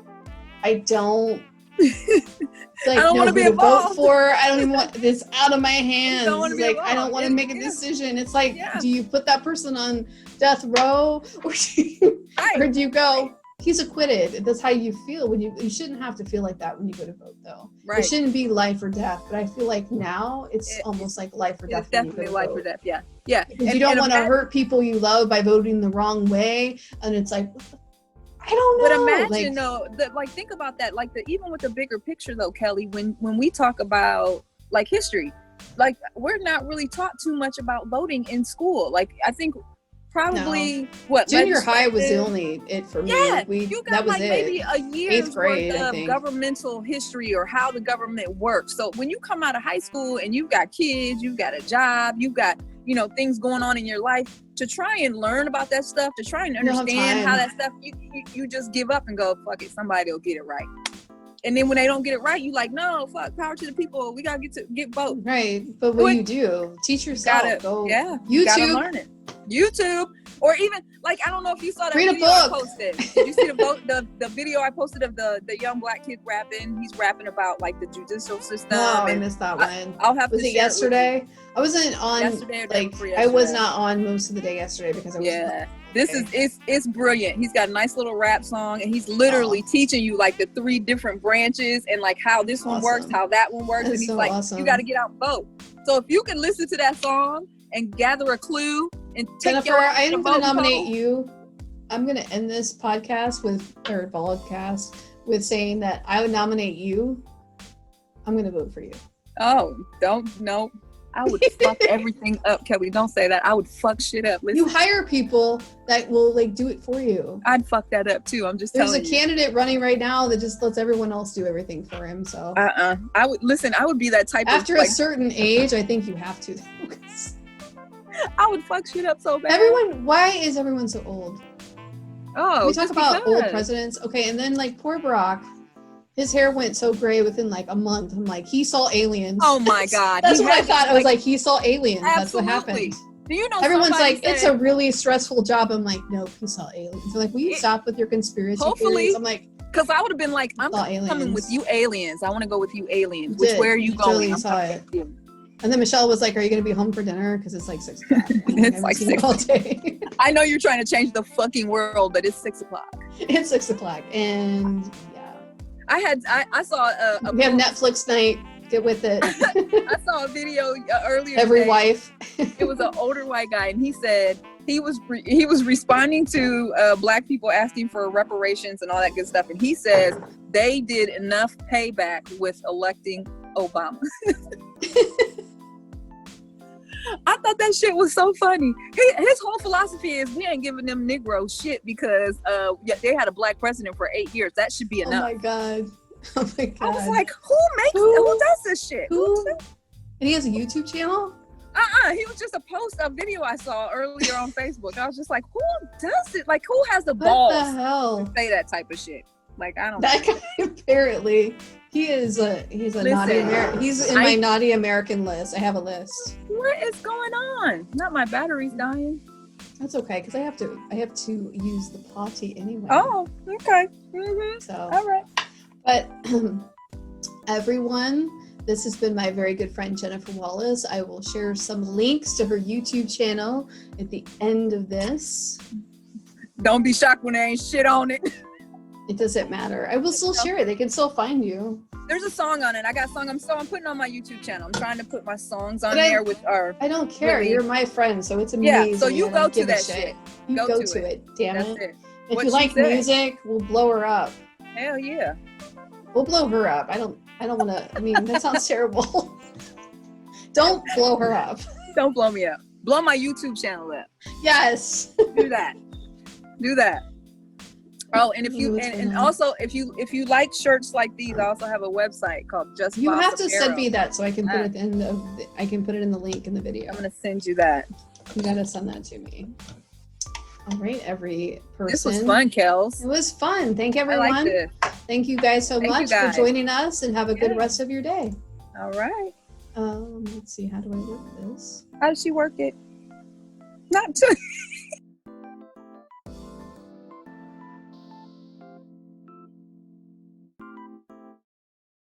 I don't I don't want to be involved. Vote for. I don't even want this out of my hands. I don't want to make a decision. It's like, do you put that person on death row, or do you go, he's acquitted? That's how you feel when you shouldn't have to feel like that when you go to vote, though. Right. It shouldn't be life or death, but I feel like now it's almost like life or death. It's definitely life or death. Yeah. Because you don't want to hurt people you love by voting the wrong way, and it's like, I don't know. But imagine think about that. Even with the bigger picture though, Kelly, when we talk about history, we're not really taught too much about voting in school. I think probably junior high was the only it for me. Yeah, you got maybe a year's grade, worth of governmental history or how the government works. So when you come out of high school and you've got kids, you've got a job, you've got things going on in your life, to try and learn about that stuff, to try and understand how that stuff, you just give up and go, fuck it, somebody will get it right. And then when they don't get it right, you no, fuck, power to the people. We gotta get vote. Right, but what do you do? Teach yourself. YouTube. You gotta learn it. YouTube, or even I don't know if you saw that Read video a book. I posted. Did you see the video I posted of the young black kid rapping? He's rapping about the judicial system. No, I missed that one. I'll have was to it yesterday? I wasn't on. Yesterday. I was not on most of the day yesterday because I was. Yeah. This is it's brilliant. He's got a nice little rap song, and he's literally teaching you the 3 different branches and how this one works, how that one works. That's and he's awesome. You got to get out and vote. So if you can listen to that song and gather a clue and take Jennifer, I am going to nominate you. I'm going to end this podcast with saying that I would nominate you. I'm going to vote for you. Oh, no. I would fuck everything up, Kelly. Don't say that. I would fuck shit up. Listen. You hire people that will do it for you. I'd fuck that up too. I'm just telling you. There's a candidate running right now that just lets everyone else do everything for him. So I would be that type after a certain age, I think you have to. I would fuck shit up so bad. Why is everyone so old? Oh, we talk about old presidents. Okay, and then poor Barack. His hair went so gray within a month. I'm he saw aliens. Oh my God. That's what I thought. I was he saw aliens. Absolutely. That's what happened. Do you know everyone's it's a really stressful job. I'm nope, he saw aliens. They're will you stop with your conspiracy theories? I'm because I would have been I'm coming with you aliens. I want to go with you aliens. Where are you going? I saw it. And then Michelle was are you going to be home for dinner? Because it's 6 o'clock. It's 6 all day. I know you're trying to change the fucking world, but it's 6 o'clock. It's 6 o'clock. And I saw we have Netflix night. Get with it. I saw a video earlier. Every today. wife. It was an older white guy, and he said he was responding to black people asking for reparations and all that good stuff, and he says they did enough payback with electing Obama. I thought that shit was so funny. His whole philosophy is we ain't giving them Negroes shit because they had a black president for 8 years. That should be enough. Oh my god. I was who does this shit? Who? And he has a YouTube channel? He was just a video I saw earlier on Facebook. I was just like, who does it? Like, who has the balls What the hell? to say that type of shit? Like, I don't know. That guy apparently he's a naughty American. He's in my naughty American list. I have a list. What is going on? Not my battery's dying. That's okay, because I have to use the potty anyway. Oh, okay. Mm-hmm. So all right. But everyone, this has been my very good friend Jennifer Wallace. I will share some links to her YouTube channel at the end of this. Don't be shocked when there ain't shit on it. It doesn't matter. I will still share it. They can still find you. There's a song on it. I got a song. I'm putting on my YouTube channel. I'm trying to put my songs on there with our. I don't care. You're my friend, so it's amazing. Yeah. So you go to that shit. You go to it. Damn That's it. it. If What you she like said. music, we'll blow her up. Hell yeah. We'll blow her up. I don't want to. I mean, that sounds terrible. Don't blow her up. Don't blow me up. Blow my YouTube channel up. Yes. Do that. Do that. Oh, and if you and also if you like shirts like these, I also have a website called Just. You Boss have to Apparel. send me that so I can put it in the. I can put it in the link in the video. I'm gonna send you that. You gotta send that to me. All right, every person. This was fun, Kels. It was fun. Thank everyone. I like this. Thank you guys so much for joining us, and have a good rest of your day. All right. Let's see. How do I work this? How does she work it? Not too.